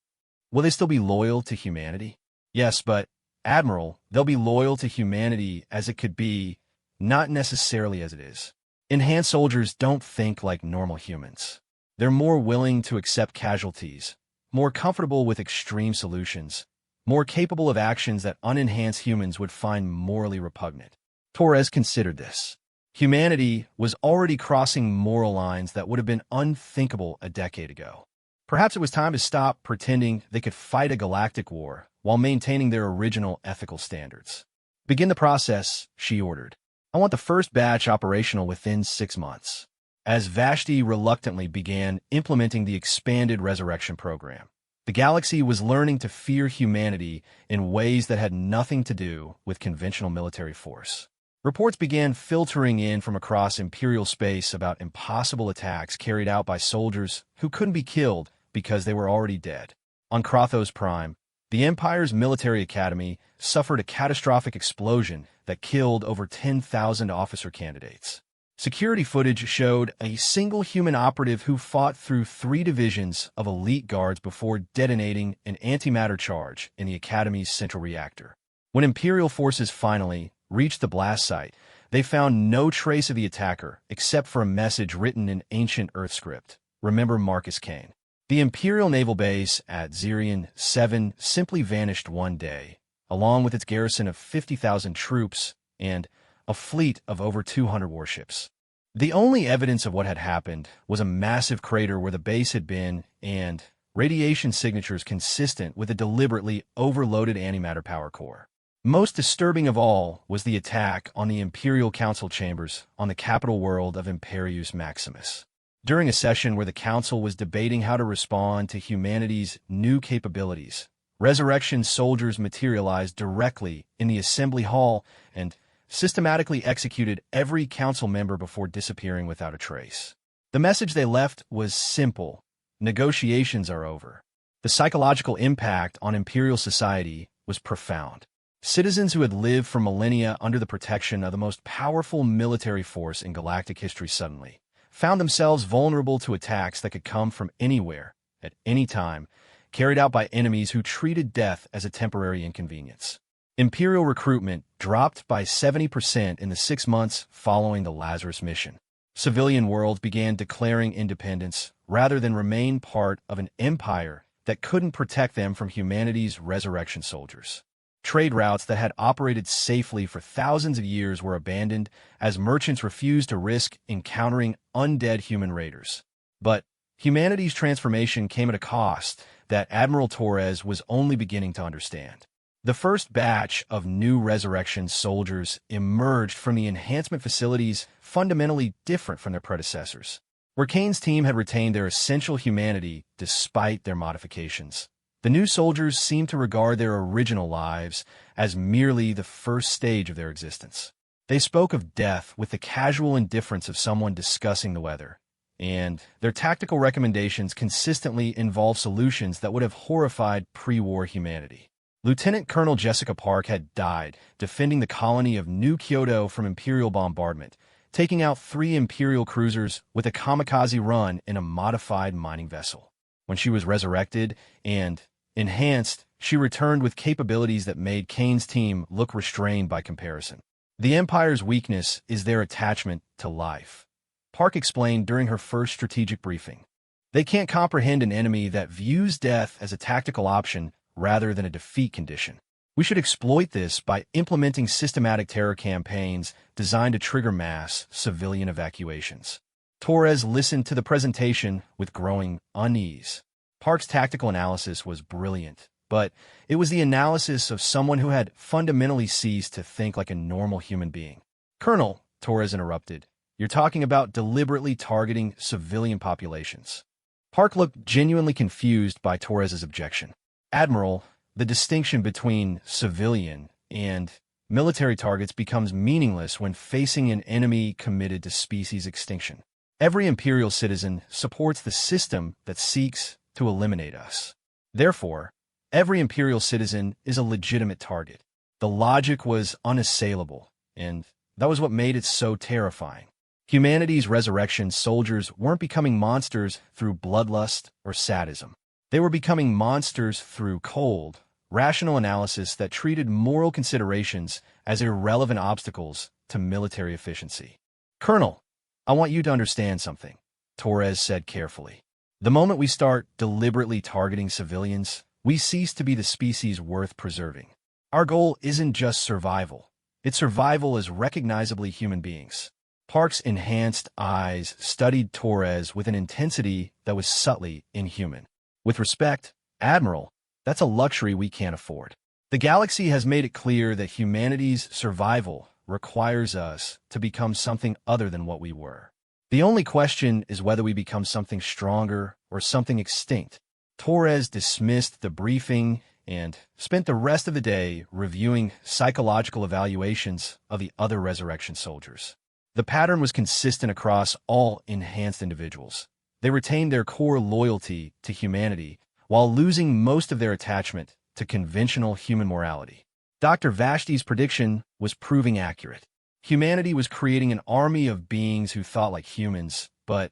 Speaker 1: Will they still be loyal to humanity? Yes, but, Admiral, they'll be loyal to humanity as it could be, not necessarily as it is. Enhanced soldiers don't think like normal humans. They're more willing to accept casualties, more comfortable with extreme solutions, more capable of actions that unenhanced humans would find morally repugnant. Torres considered this. Humanity was already crossing moral lines that would have been unthinkable a decade ago. Perhaps it was time to stop pretending they could fight a galactic war while maintaining their original ethical standards. Begin the process, she ordered. I want the first batch operational within 6 months. As Vashti reluctantly began implementing the expanded resurrection program, the galaxy was learning to fear humanity in ways that had nothing to do with conventional military force. Reports began filtering in from across Imperial space about impossible attacks carried out by soldiers who couldn't be killed because they were already dead. On Krathos Prime, the Empire's military academy suffered a catastrophic explosion that killed over 10,000 officer candidates. Security footage showed a single human operative who fought through 3 divisions of elite guards before detonating an antimatter charge in the Academy's central reactor. When Imperial forces finally reached the blast site, they found no trace of the attacker except for a message written in ancient Earth script. Remember Marcus Kane. The Imperial naval base at Zirion 7 simply vanished one day, along with its garrison of 50,000 troops and a fleet of over 200 warships. The only evidence of what had happened was a massive crater where the base had been and radiation signatures consistent with a deliberately overloaded antimatter power core. Most disturbing of all was the attack on the Imperial Council chambers on the capital world of Imperius Maximus. During a session where the Council was debating how to respond to humanity's new capabilities, resurrection soldiers materialized directly in the assembly hall and systematically executed every council member before disappearing without a trace. The message they left was simple: negotiations are over. The psychological impact on Imperial society was profound. Citizens who had lived for millennia under the protection of the most powerful military force in galactic history suddenly found themselves vulnerable to attacks that could come from anywhere, at any time, carried out by enemies who treated death as a temporary inconvenience. Imperial recruitment dropped by 70% in the 6 months following the Lazarus mission. Civilian worlds began declaring independence rather than remain part of an empire that couldn't protect them from humanity's resurrection soldiers. Trade routes that had operated safely for thousands of years were abandoned as merchants refused to risk encountering undead human raiders. But humanity's transformation came at a cost that Admiral Torres was only beginning to understand. The first batch of new resurrection soldiers emerged from the enhancement facilities fundamentally different from their predecessors, where Kane's team had retained their essential humanity despite their modifications. The new soldiers seemed to regard their original lives as merely the first stage of their existence. They spoke of death with the casual indifference of someone discussing the weather, and their tactical recommendations consistently involved solutions that would have horrified pre-war humanity. Lieutenant Colonel Jessica Park had died defending the colony of New Kyoto from Imperial bombardment, taking out 3 Imperial cruisers with a kamikaze run in a modified mining vessel. When she was resurrected and enhanced, she returned with capabilities that made Kane's team look restrained by comparison. The Empire's weakness is their attachment to life, Park explained during her first strategic briefing. They can't comprehend an enemy that views death as a tactical option rather than a defeat condition. We should exploit this by implementing systematic terror campaigns designed to trigger mass civilian evacuations. Torres listened to the presentation with growing unease. Park's tactical analysis was brilliant, but it was the analysis of someone who had fundamentally ceased to think like a normal human being. Colonel, Torres interrupted, you're talking about deliberately targeting civilian populations. Park looked genuinely confused by Torres's objection. Admiral, the distinction between civilian and military targets becomes meaningless when facing an enemy committed to species extinction. Every Imperial citizen supports the system that seeks to eliminate us. Therefore, every Imperial citizen is a legitimate target. The logic was unassailable, and that was what made it so terrifying. Humanity's resurrection soldiers weren't becoming monsters through bloodlust or sadism. They were becoming monsters through cold, rational analysis that treated moral considerations as irrelevant obstacles to military efficiency. Colonel, I want you to understand something, Torres said carefully. The moment we start deliberately targeting civilians, we cease to be the species worth preserving. Our goal isn't just survival. It's survival as recognizably human beings. Park's enhanced eyes studied Torres with an intensity that was subtly inhuman. With respect, Admiral, that's a luxury we can't afford. The galaxy has made it clear that humanity's survival requires us to become something other than what we were. The only question is whether we become something stronger or something extinct. Torres dismissed the briefing and spent the rest of the day reviewing psychological evaluations of the other resurrection soldiers. The pattern was consistent across all enhanced individuals. They retained their core loyalty to humanity while losing most of their attachment to conventional human morality. Dr. Vashti's prediction was proving accurate. Humanity was creating an army of beings who thought like humans, but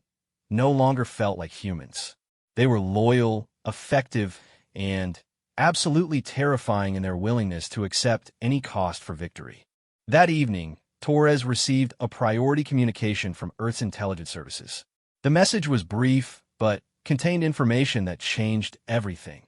Speaker 1: no longer felt like humans. They were loyal, effective, and absolutely terrifying in their willingness to accept any cost for victory. That evening, Torres received a priority communication from Earth's intelligence services. The message was brief, but contained information that changed everything.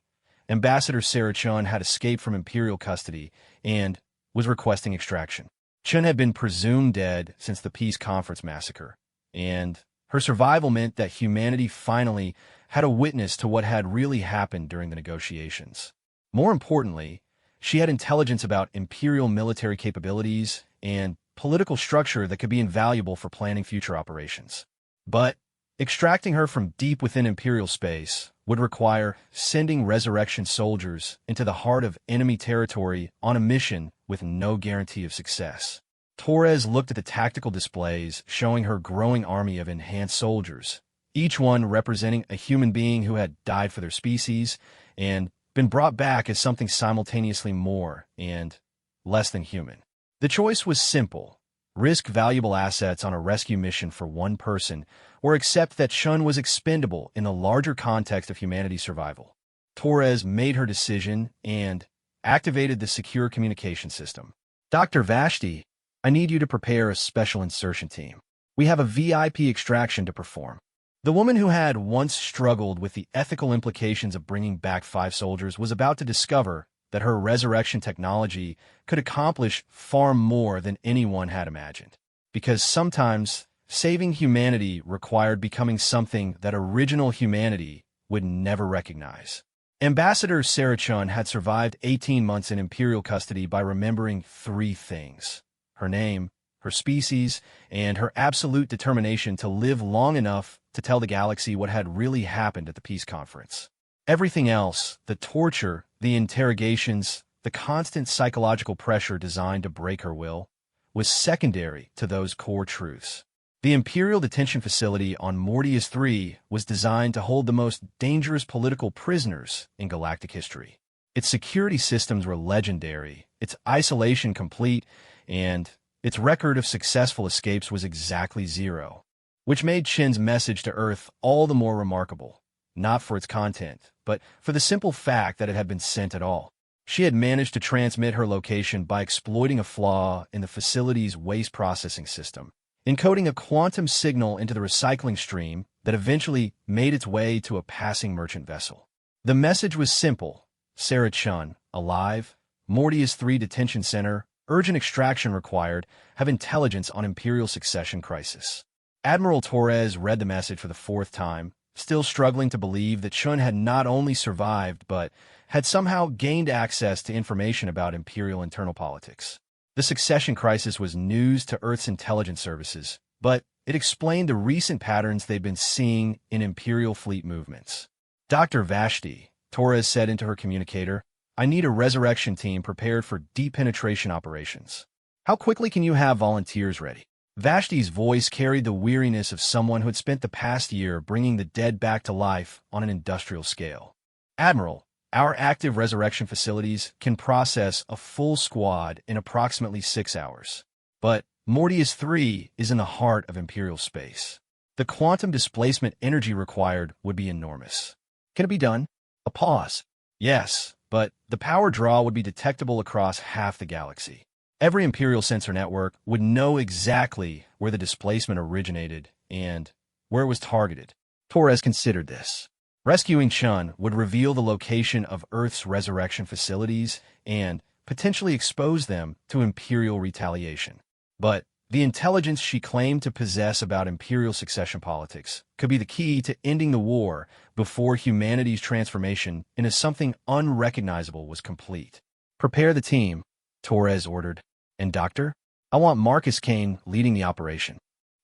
Speaker 1: Ambassador Sarah Chun had escaped from Imperial custody and was requesting extraction. Chun had been presumed dead since the Peace Conference massacre, and her survival meant that humanity finally had a witness to what had really happened during the negotiations. More importantly, she had intelligence about Imperial military capabilities and political structure that could be invaluable for planning future operations. But extracting her from deep within Imperial space would require sending resurrection soldiers into the heart of enemy territory on a mission with no guarantee of success. Torres looked at the tactical displays showing her growing army of enhanced soldiers, each one representing a human being who had died for their species and been brought back as something simultaneously more and less than human. The choice was simple: risk valuable assets on a rescue mission for one person, or accept that Chun was expendable in the larger context of humanity's survival. Torres made her decision and activated the secure communication system. Dr. Vashti, I need you to prepare a special insertion team. We have a VIP extraction to perform. The woman who had once struggled with the ethical implications of bringing back 5 soldiers was about to discover that her resurrection technology could accomplish far more than anyone had imagined. Because sometimes saving humanity required becoming something that original humanity would never recognize. Ambassador Sarah Chun had survived 18 months in Imperial custody by remembering 3 things: her name, her species, and her absolute determination to live long enough to tell the galaxy what had really happened at the Peace Conference. Everything else, the torture, the interrogations, the constant psychological pressure designed to break her will, was secondary to those core truths. The Imperial detention facility on Mortius III was designed to hold the most dangerous political prisoners in galactic history. Its security systems were legendary, its isolation complete, and its record of successful escapes was exactly 0, which made Chin's message to Earth all the more remarkable, not for its content, but for the simple fact that it had been sent at all. She had managed to transmit her location by exploiting a flaw in the facility's waste processing system, encoding a quantum signal into the recycling stream that eventually made its way to a passing merchant vessel. The message was simple: Sarah Chun, alive, Mortius III Detention Center, urgent extraction required, have intelligence on Imperial succession crisis. Admiral Torres read the message for the 4th time, still struggling to believe that Chun had not only survived but had somehow gained access to information about Imperial internal politics. The succession crisis was news to Earth's intelligence services, but it explained the recent patterns they'd been seeing in Imperial fleet movements. Dr. Vashti, Torres said into her communicator, I need a resurrection team prepared for deep penetration operations. How quickly can you have volunteers ready? Vashti's voice carried the weariness of someone who had spent the past year bringing the dead back to life on an industrial scale. Admiral, our active resurrection facilities can process a full squad in approximately 6 hours. But Mortius III is in the heart of Imperial space. The quantum displacement energy required would be enormous. Can it be done? A pause. Yes, but the power draw would be detectable across half the galaxy. Every Imperial sensor network would know exactly where the displacement originated and where it was targeted. Torres considered this. Rescuing Chun would reveal the location of Earth's resurrection facilities and potentially expose them to Imperial retaliation. But the intelligence she claimed to possess about Imperial succession politics could be the key to ending the war before humanity's transformation into something unrecognizable was complete. "Prepare the team," Torres ordered. "And Doctor, I want Marcus Kane leading the operation."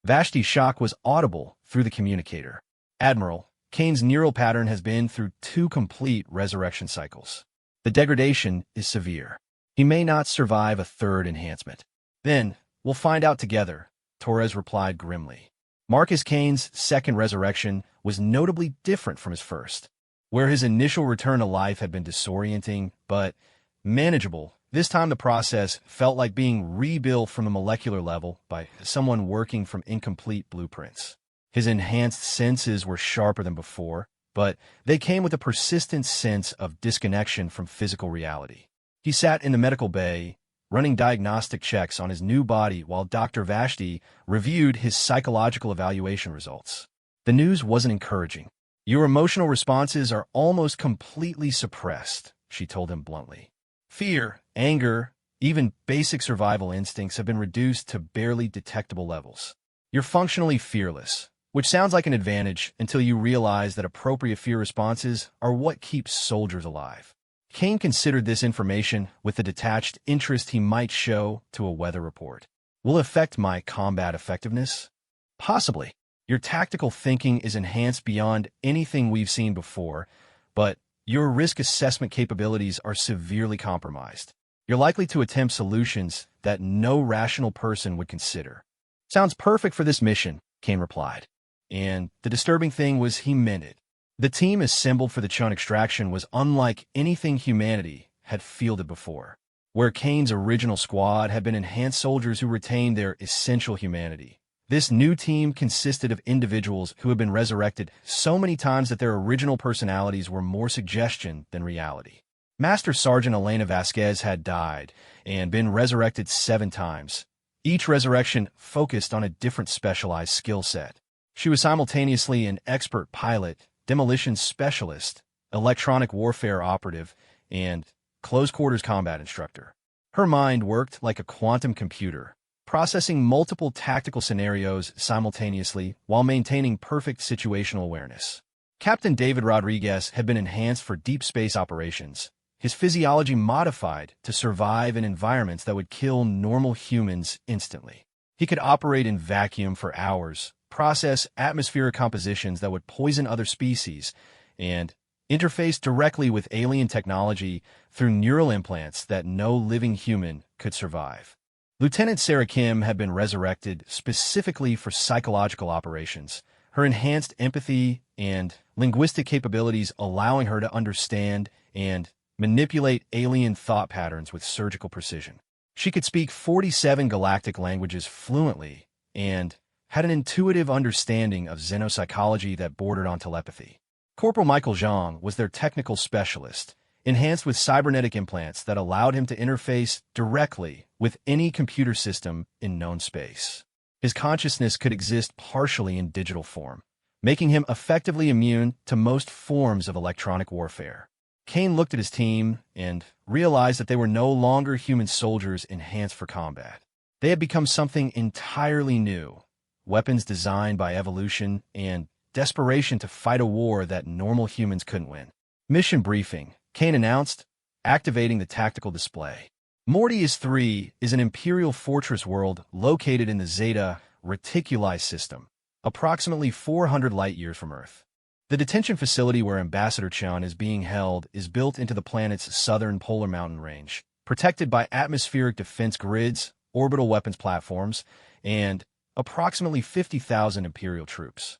Speaker 1: Vashti's shock was audible through the communicator. "Admiral, Kane's neural pattern has been through 2 complete resurrection cycles. The degradation is severe. He may not survive a 3rd enhancement." "Then we'll find out together," Torres replied grimly. Marcus Kane's 2nd resurrection was notably different from his first. Where his initial return to life had been disorienting but manageable, this time the process felt like being rebuilt from the molecular level by someone working from incomplete blueprints. His enhanced senses were sharper than before, but they came with a persistent sense of disconnection from physical reality. He sat in the medical bay, running diagnostic checks on his new body while Dr. Vashti reviewed his psychological evaluation results. The news wasn't encouraging. "Your emotional responses are almost completely suppressed," she told him bluntly. "Fear, anger, even basic survival instincts have been reduced to barely detectable levels. You're functionally fearless, which sounds like an advantage until you realize that appropriate fear responses are what keeps soldiers alive." Kane considered this information with the detached interest he might show to a weather report. "Will it affect my combat effectiveness?" "Possibly. Your tactical thinking is enhanced beyond anything we've seen before, but your risk assessment capabilities are severely compromised. You're likely to attempt solutions that no rational person would consider." "Sounds perfect for this mission," Kane replied. And the disturbing thing was he meant it. The team assembled for the Chun extraction was unlike anything humanity had fielded before. Where Kane's original squad had been enhanced soldiers who retained their essential humanity, this new team consisted of individuals who had been resurrected so many times that their original personalities were more suggestion than reality. Master Sergeant Elena Vasquez had died and been resurrected 7 times. Each resurrection focused on a different specialized skill set. She was simultaneously an expert pilot, demolition specialist, electronic warfare operative, and close-quarters combat instructor. Her mind worked like a quantum computer, processing multiple tactical scenarios simultaneously while maintaining perfect situational awareness. Captain David Rodriguez had been enhanced for deep space operations, his physiology modified to survive in environments that would kill normal humans instantly. He could operate in vacuum for hours, process atmospheric compositions that would poison other species, and interface directly with alien technology through neural implants that no living human could survive. Lieutenant Sarah Kim had been resurrected specifically for psychological operations, her enhanced empathy and linguistic capabilities allowing her to understand and manipulate alien thought patterns with surgical precision. She could speak 47 galactic languages fluently and had an intuitive understanding of xenopsychology that bordered on telepathy. Corporal Michael Zhang was their technical specialist, enhanced with cybernetic implants that allowed him to interface directly with any computer system in known space. His consciousness could exist partially in digital form, making him effectively immune to most forms of electronic warfare. Kane looked at his team and realized that they were no longer human soldiers enhanced for combat. They had become something entirely new, weapons designed by evolution and desperation to fight a war that normal humans couldn't win. "Mission briefing," Kane announced, activating the tactical display. Mortius 3 is an Imperial fortress world located in the Zeta Reticuli system, approximately 400 light-years from Earth. The detention facility where Ambassador Chun is being held is built into the planet's southern polar mountain range, protected by atmospheric defense grids, orbital weapons platforms, and approximately 50,000 Imperial troops.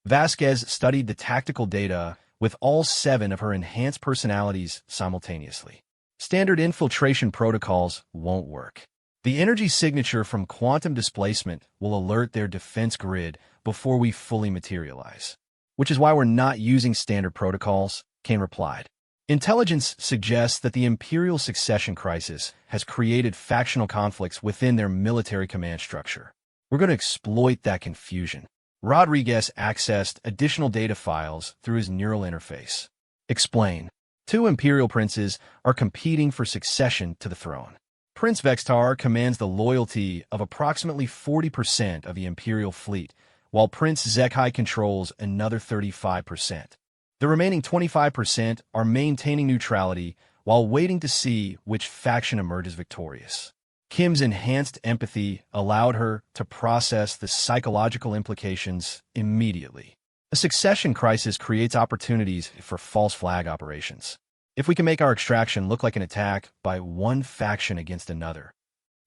Speaker 1: Vasquez studied the tactical data with all 7 of her enhanced personalities simultaneously. Standard infiltration protocols won't work. The energy signature from quantum displacement will alert their defense grid before we fully materialize. "Which is why we're not using standard protocols," Kane replied. "Intelligence suggests that the Imperial succession crisis has created factional conflicts within their military command structure. We're going to exploit that confusion. Rodriguez accessed additional data files through his neural interface. Explain. Two imperial princes are competing for succession to the throne. Prince Vextar commands the loyalty of approximately 40% of the imperial fleet, while Prince Zekai controls another 35%. The remaining 25% are maintaining neutrality while waiting to see which faction emerges victorious. Kim's enhanced empathy allowed her to process the psychological implications immediately. A succession crisis creates opportunities for false flag operations. If we can make our extraction look like an attack by one faction against another.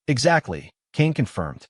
Speaker 1: Exactly, Kane confirmed.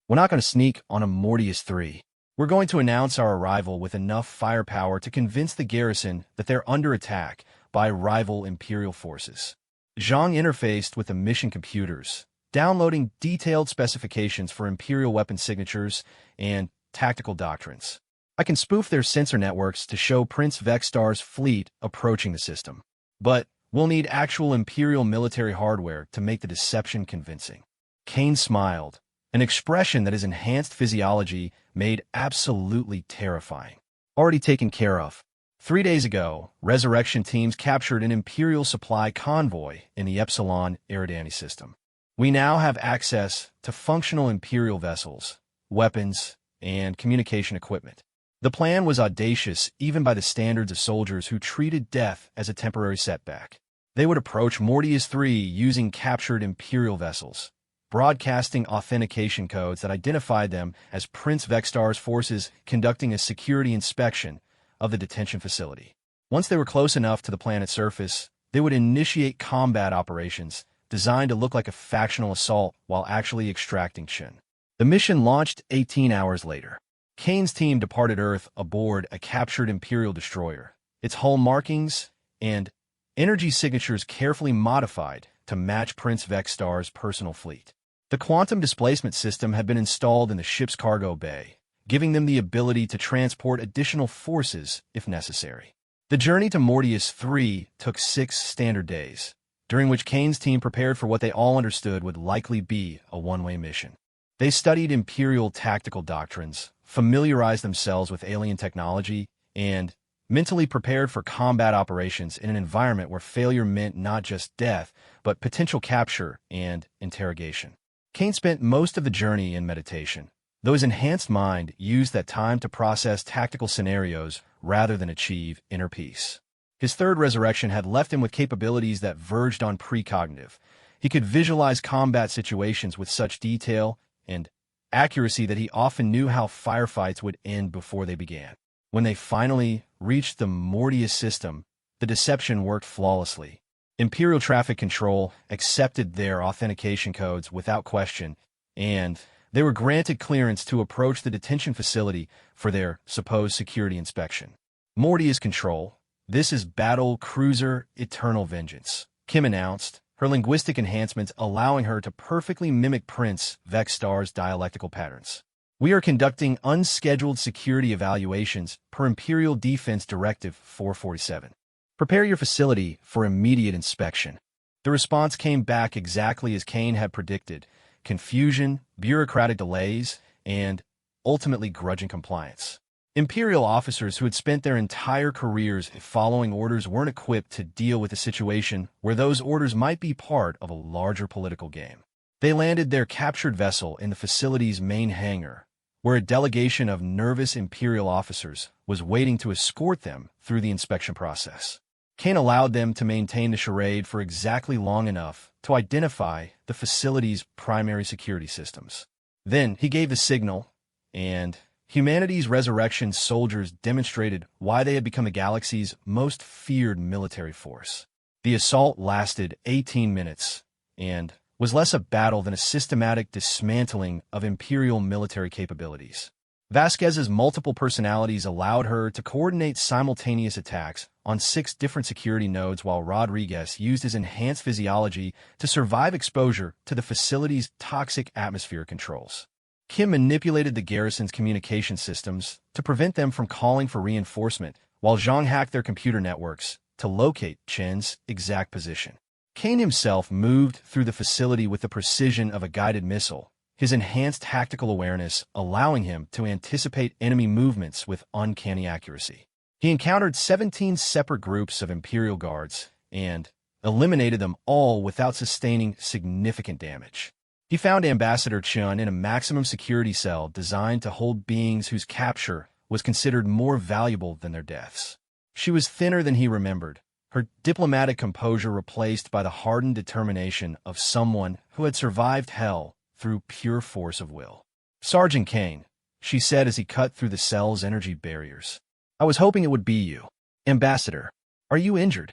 Speaker 1: We're not going to sneak on a Mortius 3. We're going to announce our arrival with enough firepower to convince the garrison that they're under attack by rival Imperial forces. Zhang interfaced with the mission computers, downloading detailed specifications for Imperial weapon signatures and tactical doctrines. I can spoof their sensor networks to show Prince Vextar's fleet approaching the system. But we'll need actual Imperial military hardware to make the deception convincing. Kane smiled, an expression that his enhanced physiology made absolutely terrifying. Already taken care of. 3 days ago, resurrection teams captured an Imperial supply convoy in the Epsilon Eridani system. We now have access to functional Imperial vessels, weapons, and communication equipment. The plan was audacious even by the standards of soldiers who treated death as a temporary setback. They would approach Mortius 3 using captured Imperial vessels, broadcasting authentication codes that identified them as Prince Vextar's forces conducting a security inspection of the detention facility. Once they were close enough to the planet's surface, they would initiate combat operations designed to look like a factional assault while actually extracting Qin. The mission launched 18 hours later. Kane's team departed Earth aboard a captured Imperial destroyer, its hull markings and energy signatures carefully modified to match Prince Vextar's personal fleet. The quantum displacement system had been installed in the ship's cargo bay, giving them the ability to transport additional forces if necessary. The journey to Mortius 3 took 6 standard days, during which Kane's team prepared for what they all understood would likely be a one-way mission. They studied Imperial tactical doctrines, familiarized themselves with alien technology, and mentally prepared for combat operations in an environment where failure meant not just death, but potential capture and interrogation. Kane spent most of the journey in meditation, though his enhanced mind used that time to process tactical scenarios rather than achieve inner peace. His third resurrection had left him with capabilities that verged on precognitive. He could visualize combat situations with such detail and accuracy that he often knew how firefights would end before they began. When they finally reached the Mortius system, the deception worked flawlessly. Imperial traffic control accepted their authentication codes without question, and they were granted clearance to approach the detention facility for their supposed security inspection. Mortius control. This is Battle Cruiser Eternal Vengeance, Kim announced, her linguistic enhancements allowing her to perfectly mimic Prince Vextar's dialectical patterns. We are conducting unscheduled security evaluations per Imperial Defense Directive 447. Prepare your facility for immediate inspection. The response came back exactly as Kane had predicted: confusion, bureaucratic delays, and ultimately grudging compliance. Imperial officers who had spent their entire careers following orders weren't equipped to deal with a situation where those orders might be part of a larger political game. They landed their captured vessel in the facility's main hangar, where a delegation of nervous Imperial officers was waiting to escort them through the inspection process. Kane allowed them to maintain the charade for exactly long enough to identify the facility's primary security systems. Then he gave the signal, and humanity's resurrection soldiers demonstrated why they had become the galaxy's most feared military force. The assault lasted 18 minutes and was less a battle than a systematic dismantling of Imperial military capabilities. Vasquez's multiple personalities allowed her to coordinate simultaneous attacks on 6 different security nodes, while Rodriguez used his enhanced physiology to survive exposure to the facility's toxic atmosphere controls. Kim manipulated the garrison's communication systems to prevent them from calling for reinforcement, while Zhang hacked their computer networks to locate Chen's exact position. Kane himself moved through the facility with the precision of a guided missile, his enhanced tactical awareness allowing him to anticipate enemy movements with uncanny accuracy. He encountered 17 separate groups of Imperial guards and eliminated them all without sustaining significant damage. He found Ambassador Chun in a maximum security cell designed to hold beings whose capture was considered more valuable than their deaths. She was thinner than he remembered, her diplomatic composure replaced by the hardened determination of someone who had survived hell through pure force of will. "Sergeant Kane," she said as he cut through the cell's energy barriers. "I was hoping it would be you. Ambassador, are you injured?"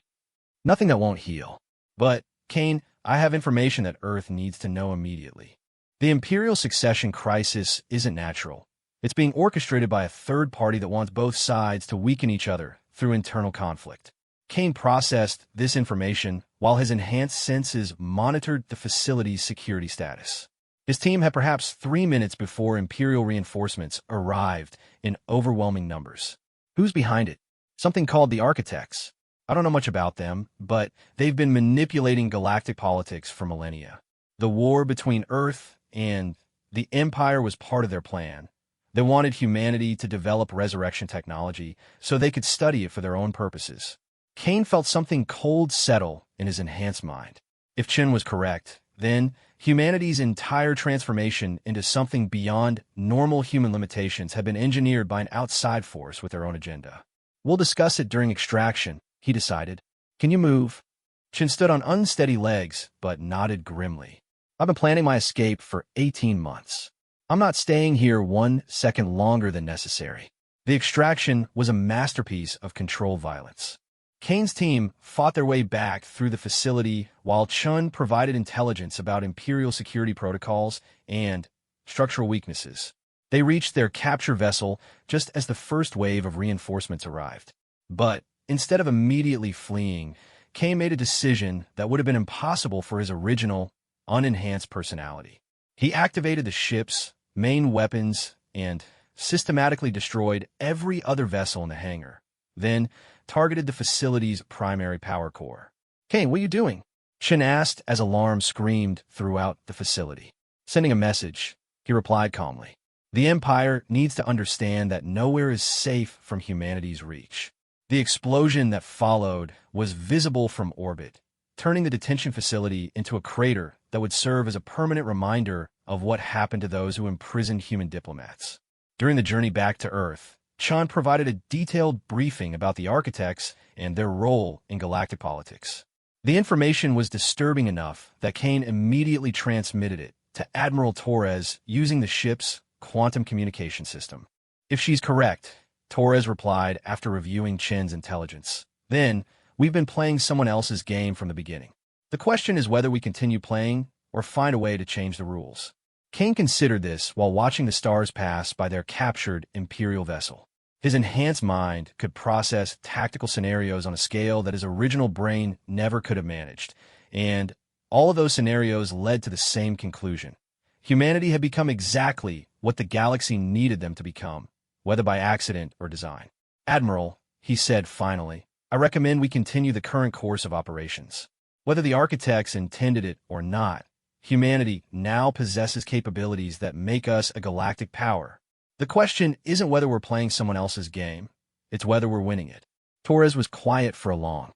Speaker 1: "Nothing that won't heal. But, Kane, I have information that Earth needs to know immediately. The Imperial succession crisis isn't natural. It's being orchestrated by a third party that wants both sides to weaken each other through internal conflict." Kane processed this information while his enhanced senses monitored the facility's security status. His team had perhaps 3 minutes before Imperial reinforcements arrived in overwhelming numbers. "Who's behind it?" "Something called the Architects. I don't know much about them, but they've been manipulating galactic politics for millennia. The war between Earth and the Empire was part of their plan. They wanted humanity to develop resurrection technology so they could study it for their own purposes." Kane felt something cold settle in his enhanced mind. If Chin was correct, then humanity's entire transformation into something beyond normal human limitations had been engineered by an outside force with their own agenda. "We'll discuss it during extraction," he decided. "Can you move?" Chin stood on unsteady legs, but nodded grimly. "I've been planning my escape for 18 months. I'm not staying here 1 second longer than necessary." The extraction was a masterpiece of controlled violence. Kane's team fought their way back through the facility while Chun provided intelligence about Imperial security protocols and structural weaknesses. They reached their capture vessel just as the first wave of reinforcements arrived. But instead of immediately fleeing, Kane made a decision that would have been impossible for his original, unenhanced personality. He activated the ship's main weapons and systematically destroyed every other vessel in the hangar, then targeted the facility's primary power core. "Kane, what are you doing?" Chin asked as alarm screamed throughout the facility. "Sending a message," he replied calmly. "The Empire needs to understand that nowhere is safe from humanity's reach." The explosion that followed was visible from orbit, turning the detention facility into a crater that would serve as a permanent reminder of what happened to those who imprisoned human diplomats. During the journey back to Earth, Chan provided a detailed briefing about the Architects and their role in galactic politics. The information was disturbing enough that Kane immediately transmitted it to Admiral Torres using the ship's quantum communication system. "If she's correct," Torres replied after reviewing Chin's intelligence, "then we've been playing someone else's game from the beginning. The question is whether we continue playing or find a way to change the rules." Kane considered this while watching the stars pass by their captured Imperial vessel. His enhanced mind could process tactical scenarios on a scale that his original brain never could have managed, and all of those scenarios led to the same conclusion. Humanity had become exactly what the galaxy needed them to become, whether by accident or design. "Admiral," he said finally, "I recommend we continue the current course of operations. Whether the Architects intended it or not, humanity now possesses capabilities that make us a galactic power. The question isn't whether we're playing someone else's game, it's whether we're winning it." Torres was quiet for a long